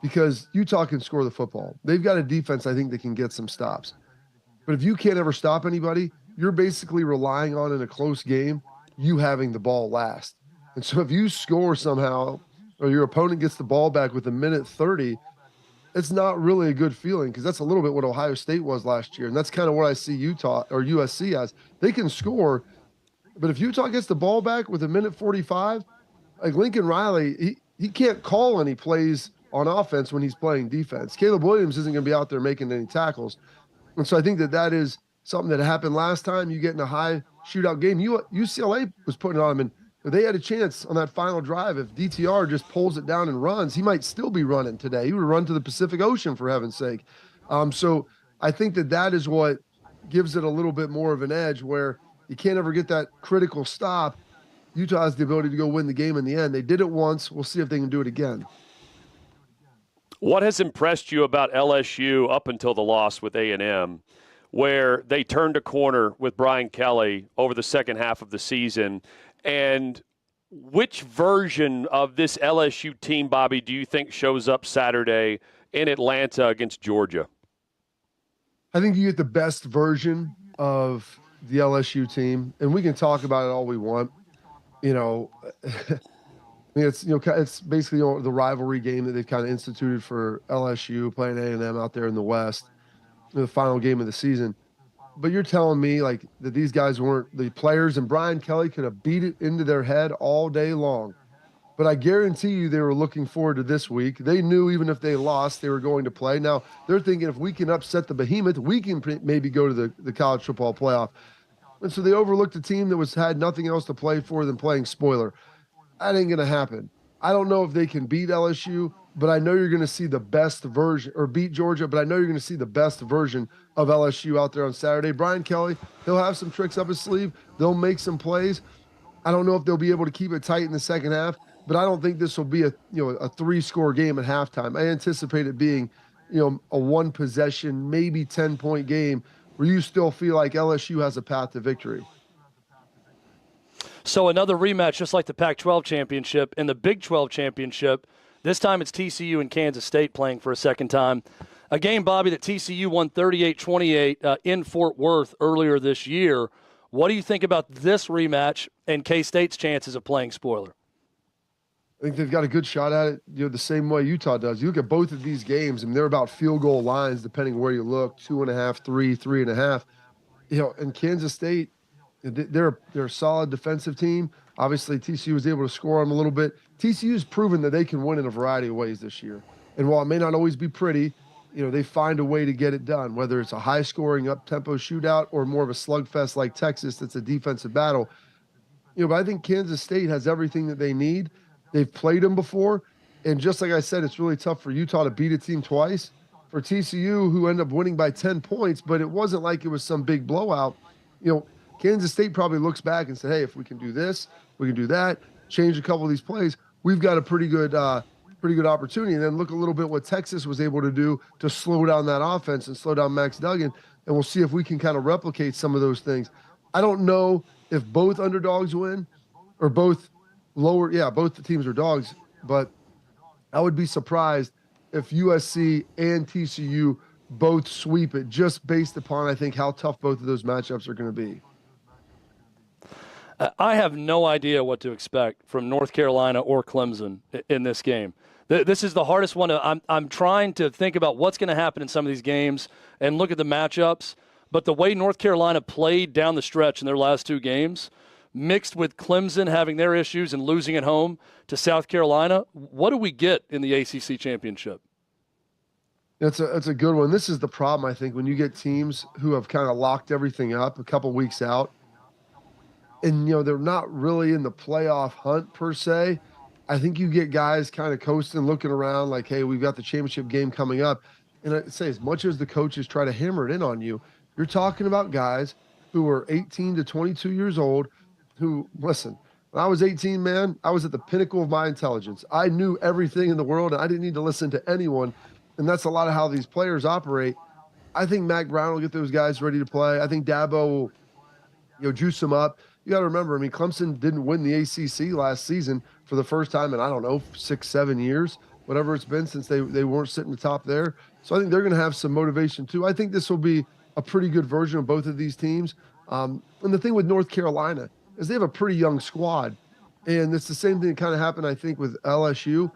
because Utah can score the football. They've got a defense, I think, that can get some stops. But if you can't ever stop anybody, you're basically relying on, in a close game, you having the ball last. And so if you score somehow, or your opponent gets the ball back with 1:30, it's not really a good feeling, because that's a little bit what Ohio State was last year. And that's kind of what I see Utah or USC as. They can score, but if Utah gets the ball back with 1:45, like Lincoln Riley, he can't call any plays on offense when he's playing defense. Caleb Williams isn't going to be out there making any tackles. And so I think that is something that happened last time. You get in a high shootout game. UCLA was putting it on them, and they had a chance on that final drive. If DTR just pulls it down and runs, he might still be running today. He would run to the Pacific Ocean, for heaven's sake. So I think that is what gives it a little bit more of an edge, where you can't ever get that critical stop. Utah has the ability to go win the game in the end. They did it once. We'll see if they can do it again. What has impressed you about LSU up until the loss with A&M, where they turned a corner with Brian Kelly over the second half of the season? And which version of this LSU team, Bobby, do you think shows up Saturday in Atlanta against Georgia? I think you get the best version of the LSU team, and we can talk about it all we want. I mean, it's basically the rivalry game that they've kind of instituted for LSU, playing A&M out there in the West, the final game of the season. but you're telling me like that these guys weren't the players, and Brian Kelly could have beat it into their head all day long. But I guarantee you they were looking forward to this week. They knew even if they lost, they were going to play. Now, they're thinking if we can upset the behemoth, we can maybe go to the college football playoff. And so they overlooked a team that had nothing else to play for than playing spoiler. That ain't going to happen. I don't know if they can beat LSU, but I know you're going to see the best version, or beat Georgia, but I know you're going to see the best version of LSU out there on Saturday. Brian Kelly, he'll have some tricks up his sleeve. They'll make some plays. I don't know if they'll be able to keep it tight in the second half, but I don't think this will be a 3-score game at halftime. I anticipate it being, a 1-possession, maybe 10-point game where you still feel like LSU has a path to victory. So another rematch, just like the Pac-12 championship and the Big 12 championship. This time it's TCU and Kansas State playing for a second time. A game, Bobby, that TCU won 38-28 in Fort Worth earlier this year. What do you think about this rematch and K-State's chances of playing spoiler? I think they've got a good shot at it, the same way Utah does. You look at both of these games, and they're about field goal lines, depending where you look, 2.5, 3, 3.5. And Kansas State, they're a solid defensive team. Obviously, TCU was able to score them a little bit. TCU's proven that they can win in a variety of ways this year. And while it may not always be pretty, they find a way to get it done, whether it's a high-scoring, up-tempo shootout or more of a slugfest like Texas that's a defensive battle. But I think Kansas State has everything that they need. They've played them before. And just like I said, it's really tough for Utah to beat a team twice. For TCU, who ended up winning by 10 points, but it wasn't like it was some big blowout. Kansas State probably looks back and said, hey, if we can do this, we can do that, change a couple of these plays, we've got a pretty good opportunity. And then look a little bit what Texas was able to do to slow down that offense and slow down Max Duggan, and we'll see if we can kind of replicate some of those things. I don't know if both underdogs win or both both the teams are dogs, but I would be surprised if USC and TCU both sweep it, just based upon, I think, how tough both of those matchups are going to be. I have no idea what to expect from North Carolina or Clemson in this game. This is the hardest one. I'm trying to think about what's going to happen in some of these games and look at the matchups. But the way North Carolina played down the stretch in their last 2 games, mixed with Clemson having their issues and losing at home to South Carolina, what do we get in the ACC championship? It's a good one. This is the problem, I think, when you get teams who have kind of locked everything up a couple weeks out, and they're not really in the playoff hunt per se. I think you get guys kind of coasting, looking around like, hey, we've got the championship game coming up. And I'd say as much as the coaches try to hammer it in on you, you're talking about guys who are 18 to 22 years old who, listen, when I was 18, man, I was at the pinnacle of my intelligence. I knew everything in the world, and I didn't need to listen to anyone. And that's a lot of how these players operate. I think Mac Brown will get those guys ready to play. I think Dabo will, juice them up. You got to remember, Clemson didn't win the ACC last season for the first time in, 6-7 years, whatever it's been since they weren't sitting atop there. So I think they're going to have some motivation too. I think this will be a pretty good version of both of these teams. And the thing with North Carolina is they have a pretty young squad. And it's the same thing that kind of happened, I think, with LSU,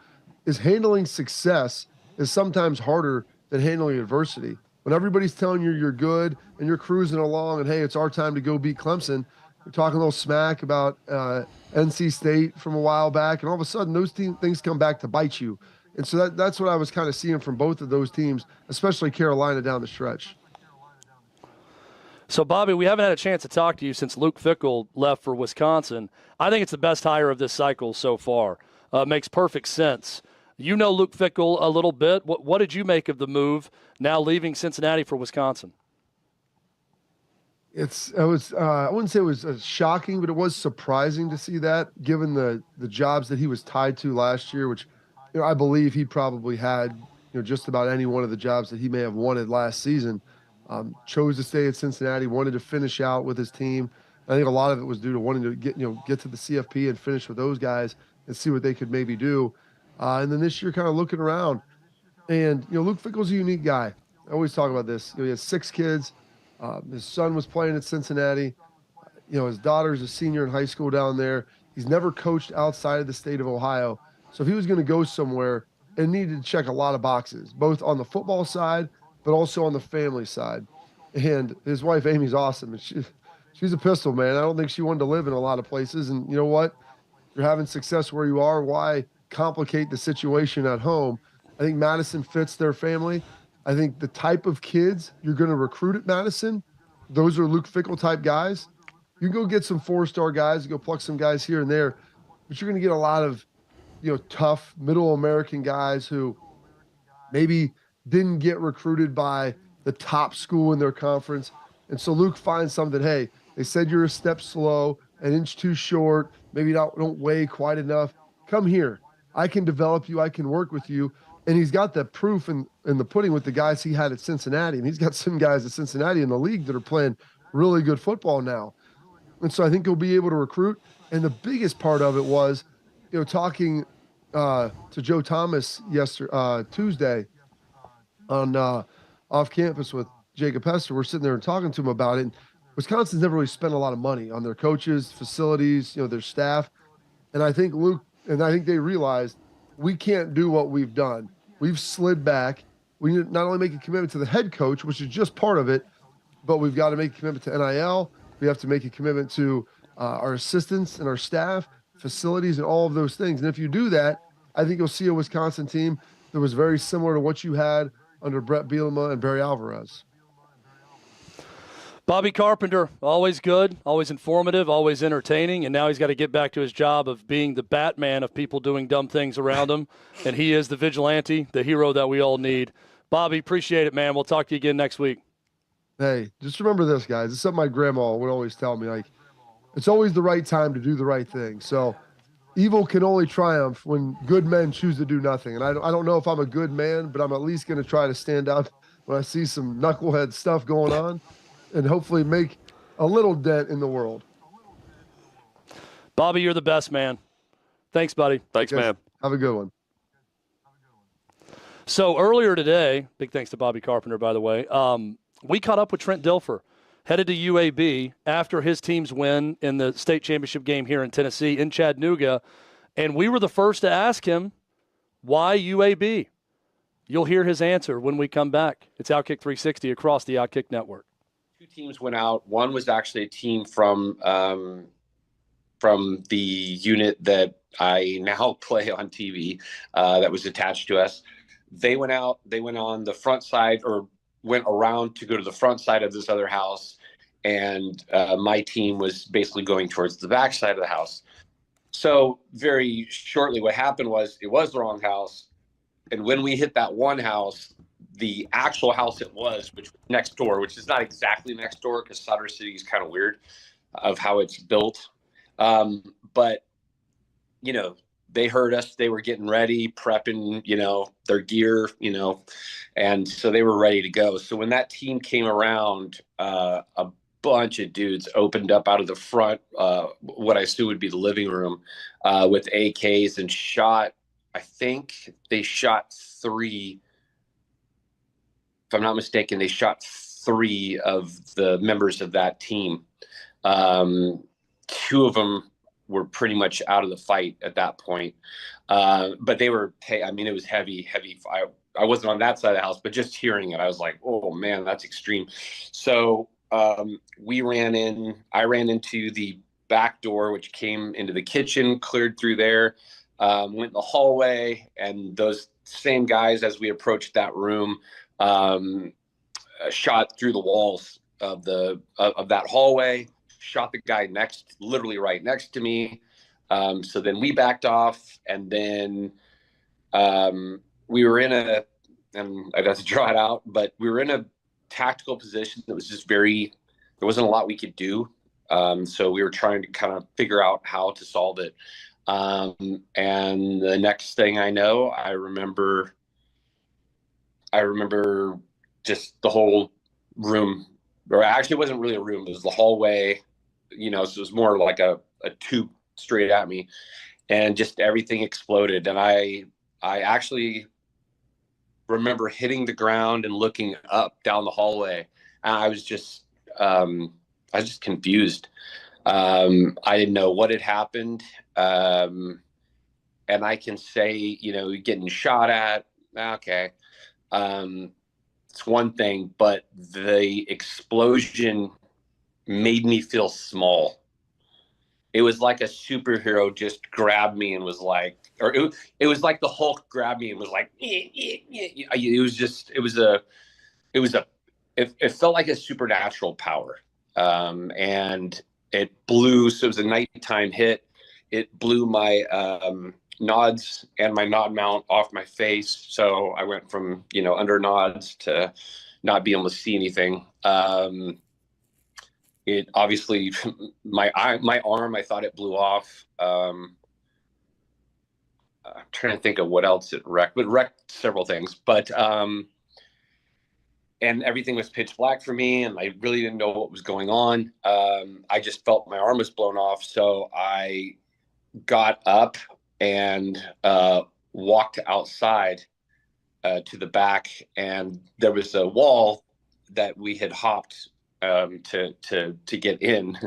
is handling success is sometimes harder than handling adversity. When everybody's telling you you're good and you're cruising along and, hey, it's our time to go beat Clemson, you're talking a little smack about NC State from a while back, and all of a sudden those things come back to bite you. And so that's what I was kind of seeing from both of those teams, especially Carolina down the stretch. So, Bobby, we haven't had a chance to talk to you since Luke Fickell left for Wisconsin. I think it's the best hire of this cycle so far. Makes perfect sense. You know Luke Fickell a little bit. What did you make of the move now leaving Cincinnati for Wisconsin? I wouldn't say it was shocking, but it was surprising to see that, given the jobs that he was tied to last year, which I believe he probably had just about any one of the jobs that he may have wanted last season. Chose to stay at Cincinnati, wanted to finish out with his team. I think a lot of it was due to wanting to get to the CFP and finish with those guys and see what they could maybe do. And then this year, kind of looking around, and Luke Fickell's a unique guy. I always talk about this. He has 6 kids. His son was playing at Cincinnati. His daughter's a senior in high school down there. He's never coached outside of the state of Ohio. So if he was going to go somewhere, it needed to check a lot of boxes, both on the football side, but also on the family side. And his wife, Amy's awesome. And she's a pistol, man. I don't think she wanted to live in a lot of places. And you know what? You're having success where you are. Why complicate the situation at home? I think Madison fits their family. I think the type of kids you're going to recruit at Madison, those are Luke Fickell type guys. You can go get some 4-star guys, go pluck some guys here and there, but you're going to get a lot of, tough middle American guys who maybe didn't get recruited by the top school in their conference. And so Luke finds something, hey, they said you're a step slow, an inch too short, maybe don't weigh quite enough. Come here. I can develop you. I can work with you. And he's got the proof in the pudding with the guys he had at Cincinnati. And he's got some guys at Cincinnati in the league that are playing really good football now. And so I think he'll be able to recruit. And the biggest part of it was, talking to Joe Thomas Tuesday on off campus with Jacob Hester. We're sitting there and talking to him about it. And Wisconsin's never really spent a lot of money on their coaches, facilities, their staff. And I think they realized we can't do what we've done. We've slid back. We need to not only make a commitment to the head coach, which is just part of it, but we've got to make a commitment to NIL. We have to make a commitment to our assistants and our staff, facilities, and all of those things. And if you do that, I think you'll see a Wisconsin team that was very similar to what you had under Brett Bielema and Barry Alvarez. Bobby Carpenter, always good, always informative, always entertaining, and now he's got to get back to his job of being the Batman of people doing dumb things around him, and he is the vigilante, the hero that we all need. Bobby, appreciate it, man. We'll talk to you again next week. Hey, just remember this, guys. It's something my grandma would always tell me, like, it's always the right time to do the right thing. So evil can only triumph when good men choose to do nothing. And I don't know if I'm a good man, but I'm at least going to try to stand out when I see some knucklehead stuff going on, and hopefully make a little dent in the world. Bobby, you're the best, man. Thanks, buddy. Thanks, man. Have a good one. So earlier today, big thanks to Bobby Carpenter, by the way, we caught up with Trent Dilfer, headed to UAB after his team's win in the state championship game here in Tennessee in Chattanooga, and we were the first to ask him, why UAB? You'll hear his answer when we come back. It's OutKick 360 across the OutKick network. 2 teams went out. One was actually a team from the unit that I now play on TV that was attached to us. They went out. They went on the front side, or went around to go to the front side of this other house, and my team was basically going towards the back side of the house. So very shortly, what happened was it was the wrong house, and when we hit that one house, the actual house it was, which was next door, which is not exactly next door because Sutter City is kind of weird of how it's built. But, they heard us. They were getting ready, prepping, their gear, and so they were ready to go. So when that team came around, a bunch of dudes opened up out of the front, what I assume would be the living room, with AKs and shot. I think they shot 3. If I'm not mistaken, they shot 3 of the members of that team. 2 of them were pretty much out of the fight at that point. But they were, it was heavy. I wasn't on that side of the house, but just hearing it, I was like, oh man, that's extreme. So I ran into the back door, which came into the kitchen, cleared through there, went in the hallway, and those same guys, as we approached that room, shot through the walls of that hallway, shot the guy literally right next to me. So then we backed off, and then we were and I'd have to draw it out, but we were in a tactical position that was just there wasn't a lot we could do. So we were trying to kind of figure out how to solve it. And the next thing I know, I remember just the whole room, or actually it wasn't really a room, it was the hallway, so it was more like a tube straight at me, and just everything exploded. And I actually remember hitting the ground and looking up down the hallway. And I was just confused. I didn't know what had happened. And I can say, getting shot at, okay. it's one thing, but the explosion made me feel small. It was like a superhero just grabbed me and was like, or it was like the Hulk grabbed me and was like, it felt like a supernatural power. And it blew. So it was a nighttime hit. It blew my nods and my nod mount off my face. So I went from, under nods to not being able to see anything. It obviously, my arm, I thought it blew off. I'm trying to think of what else it wrecked, but wrecked several things. But and everything was pitch black for me, and I really didn't know what was going on. I just felt my arm was blown off, so I got up and walked outside to the back, and there was a wall that we had hopped to get in.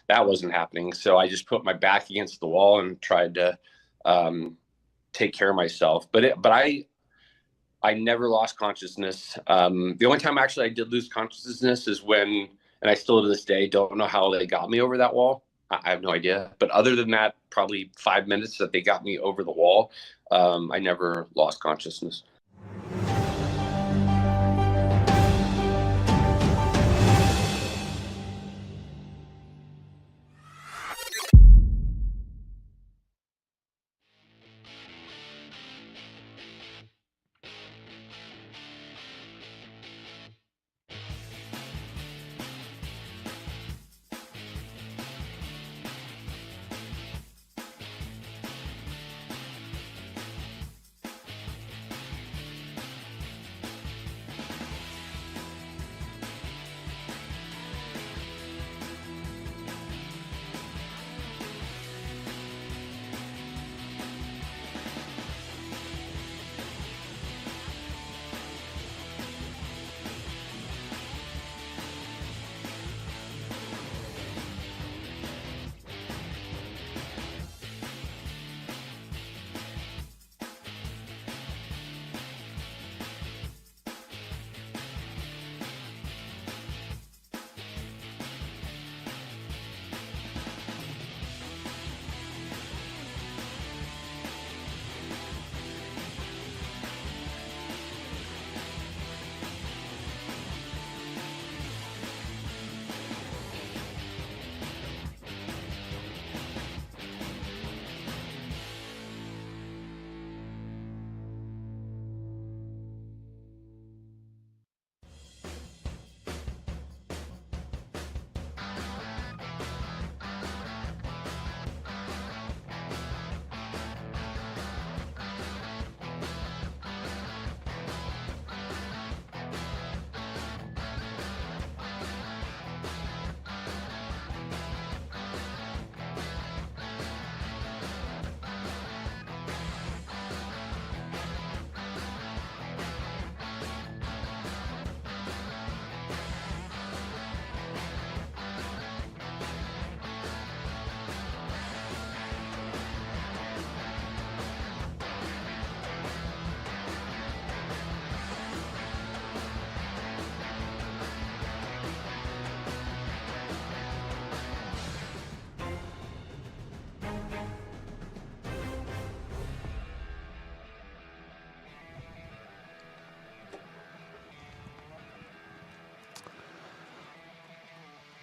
That wasn't happening. So I just put my back against the wall and tried to take care of myself. But I never lost consciousness. The only time actually I did lose consciousness is when, and I still to this day don't know how they got me over that wall. I have no idea. But other than that, probably 5 minutes that they got me over the wall, I never lost consciousness.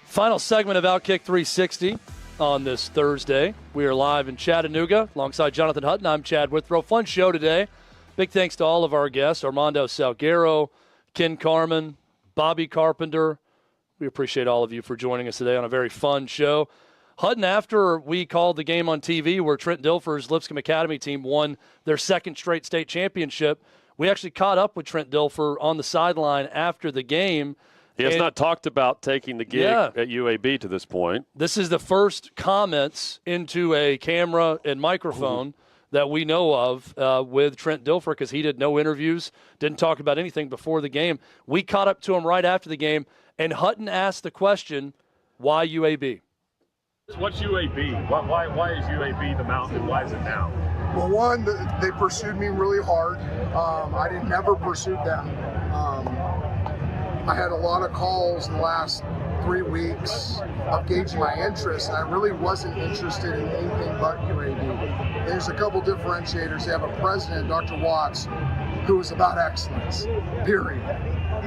Final segment of OutKick 360 on this Thursday. We are live in Chattanooga alongside Jonathan Hutton. I'm Chad Withrow. Fun show today. Big thanks to all of our guests, Armando Salguero, Ken Carman, Bobby Carpenter. We appreciate all of you for joining us today on a very fun show. Hutton, after we called the game on TV where Trent Dilfer's Lipscomb Academy team won their second straight state championship, we actually caught up with Trent Dilfer on the sideline after the game. He has not talked about taking the gig at UAB to this point. This is the first comments into a camera and microphone that we know of with Trent Dilfer, because he did no interviews, didn't talk about anything before the game. We caught up to him right after the game, and Hutton asked the question, why UAB? What's UAB? Why is UAB the mountain, and why is it now? Well, one, they pursued me really hard. I never pursued them. I had a lot of calls in the last 3 weeks of gauging my interest, and I really wasn't interested in anything but UAB. There's a couple differentiators. They have a president, Dr. Watts, who is about excellence, period.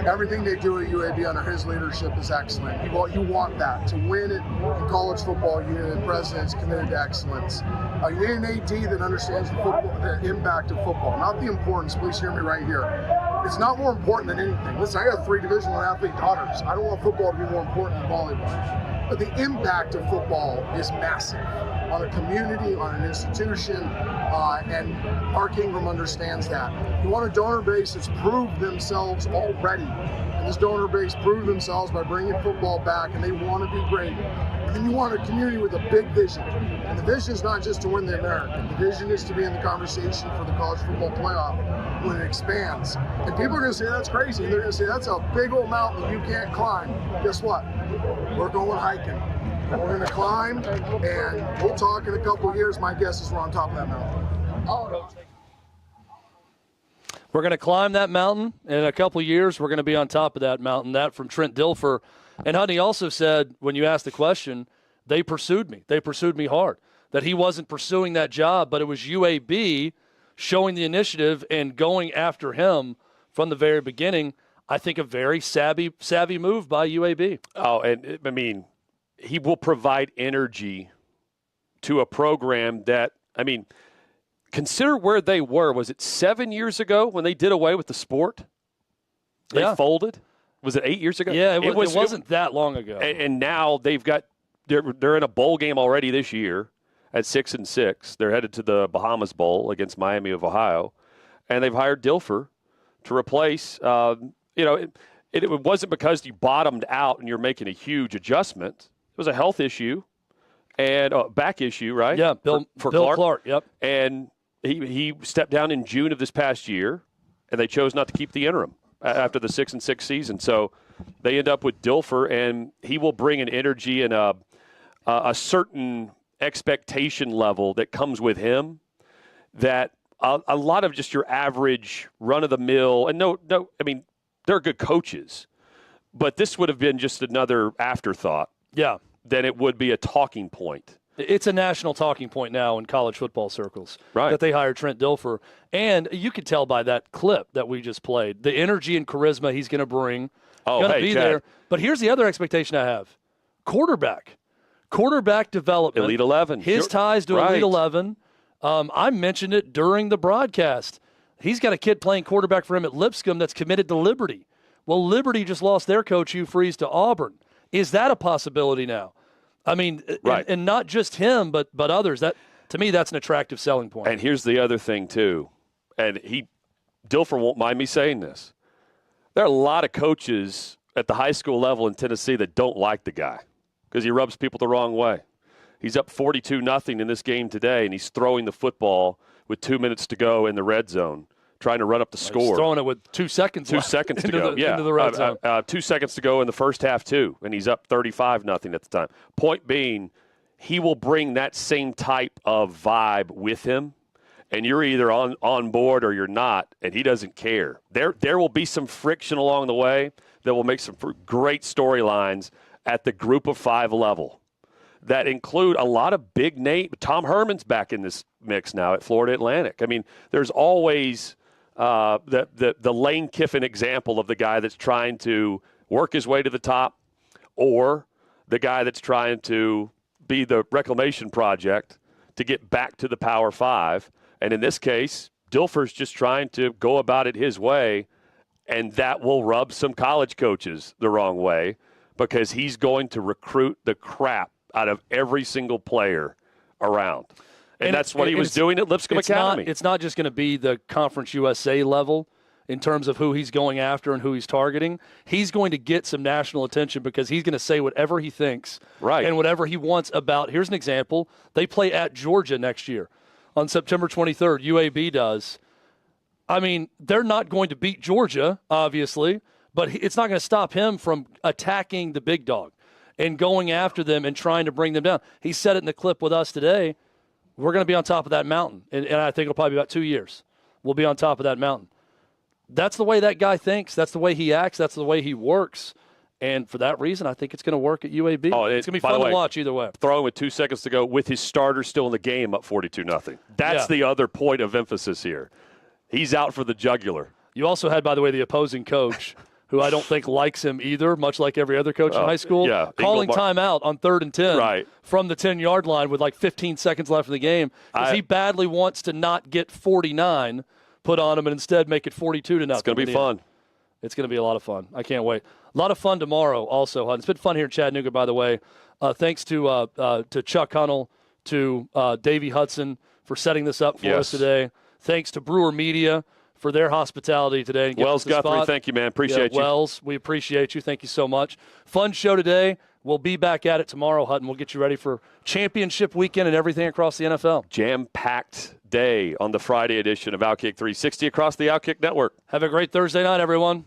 Everything they do at UAB under his leadership is excellent. You want that. To win it in college football, the president's committed to excellence. You need an AD that understands the impact of football, not the importance. Please hear me right here. It's not more important than anything. Listen, I got 3 Division I athlete daughters. I don't want football to be more important than volleyball. But the impact of football is massive on a community, on an institution, and Mark Ingram understands that. You want a donor base that's proved themselves already. And this donor base proved themselves by bringing football back, and they want to be great. And then you want a community with a big vision. And the vision is not just to win the American. The vision is to be in the conversation for the college football playoff when it expands. And people are going to say, that's crazy. And they're going to say, that's a big old mountain that you can't climb. Guess what? We're going hiking. We're going to climb, and we'll talk in a couple of years. My guess is we're on top of that mountain. We're going to climb that mountain. In a couple of years, we're going to be on top of that mountain. That from Trent Dilfer. And Hudney also said, when you asked the question, they pursued me. They pursued me hard. That he wasn't pursuing that job, but it was UAB showing the initiative and going after him from the very beginning. I think a very savvy move by UAB. Oh, and I mean, he will provide energy to a program that, I mean, consider where they were. Was it 7 years ago when they did away with the sport? They folded? Was it 8 years ago? Yeah, it wasn't that long ago. And now they're in a bowl game already this year at 6-6. They're headed to the Bahamas Bowl against Miami of Ohio, and they've hired Dilfer to replace. It wasn't because you bottomed out and you're making a huge adjustment. It was a health issue and a back issue, right? Yeah, Bill Clark. Yep. And he stepped down in June of this past year, and they chose not to keep the interim after the 6-6 season. So they end up with Dilfer, and he will bring an energy and a certain expectation level that comes with him that a lot of just your average run-of-the-mill, and no, I mean, they're good coaches, but this would have been just another afterthought. Yeah. Then it would be a talking point. It's a national talking point now in college football circles that they hired Trent Dilfer. And you could tell by that clip that we just played, the energy and charisma he's going to bring. Going to be Chad. there. But here's the other expectation I have. Quarterback development. Elite 11. His ties to Elite 11. I mentioned it during the broadcast. He's got a kid playing quarterback for him at Lipscomb that's committed to Liberty. Well, Liberty just lost their coach, Hugh Freeze, to Auburn. Is that a possibility now? I mean, and not just him, but others. That, to me, that's an attractive selling point. And here's the other thing, too. And Dilfer won't mind me saying this. There are a lot of coaches at the high school level in Tennessee that don't like the guy because he rubs people the wrong way. He's up 42-0 in this game today, and he's throwing the football with 2 minutes to go in the red zone, trying to run up the score. He's throwing it with 2 seconds. 2 seconds to go. Into the red zone. 2 seconds to go in the first half, too, and he's up 35-0 at the time. Point being, he will bring that same type of vibe with him, and you're either on board or you're not, and he doesn't care. There will be some friction along the way that will make some great storylines at the group of 5 level that include a lot of big name. Tom Herman's back in this mix now at Florida Atlantic. I mean, there's always the Lane Kiffin example of the guy that's trying to work his way to the top, or the guy that's trying to be the reclamation project to get back to the Power 5. And in this case, Dilfer's just trying to go about it his way, and that will rub some college coaches the wrong way because he's going to recruit the crap out of every single player around. And that's what he was doing at Lipscomb Academy. It's not just going to be the Conference USA level in terms of who he's going after and who he's targeting. He's going to get some national attention because he's going to say whatever he thinks and whatever he wants about. Here's an example. They play at Georgia next year on September 23rd. UAB does. I mean, they're not going to beat Georgia, obviously, but it's not going to stop him from attacking the big dog and going after them and trying to bring them down. He said it in the clip with us today. We're going to be on top of that mountain, and I think it'll probably be about 2 years. We'll be on top of that mountain. that's the way that guy thinks. That's the way he acts. That's the way he works. And for that reason, I think it's going to work at UAB. Oh, it's going to be fun to watch either way. Throwing with 2 seconds to go with his starter still in the game up 42-0. That's the other point of emphasis here. He's out for the jugular. You also had, by the way, the opposing coach, who I don't think likes him either, much like every other coach in high school, calling timeout on 3rd and 10 from the 10-yard line with like 15 seconds left in the game because he badly wants to not get 49 put on him and instead make it 42-0. It's going to be fun. It's going to be a lot of fun. I can't wait. A lot of fun tomorrow also. It's been fun here in Chattanooga, by the way. Thanks to Chuck Hunnell, to Davey Hudson for setting this up for us today. Thanks to Brewer Media for their hospitality today. And Wells Guthrie, thank you, man. Appreciate you. Wells, we appreciate you. Thank you so much. Fun show today. We'll be back at it tomorrow, Hutton. We'll get you ready for championship weekend and everything across the NFL. Jam-packed day on the Friday edition of OutKick 360 across the OutKick Network. Have a great Thursday night, everyone.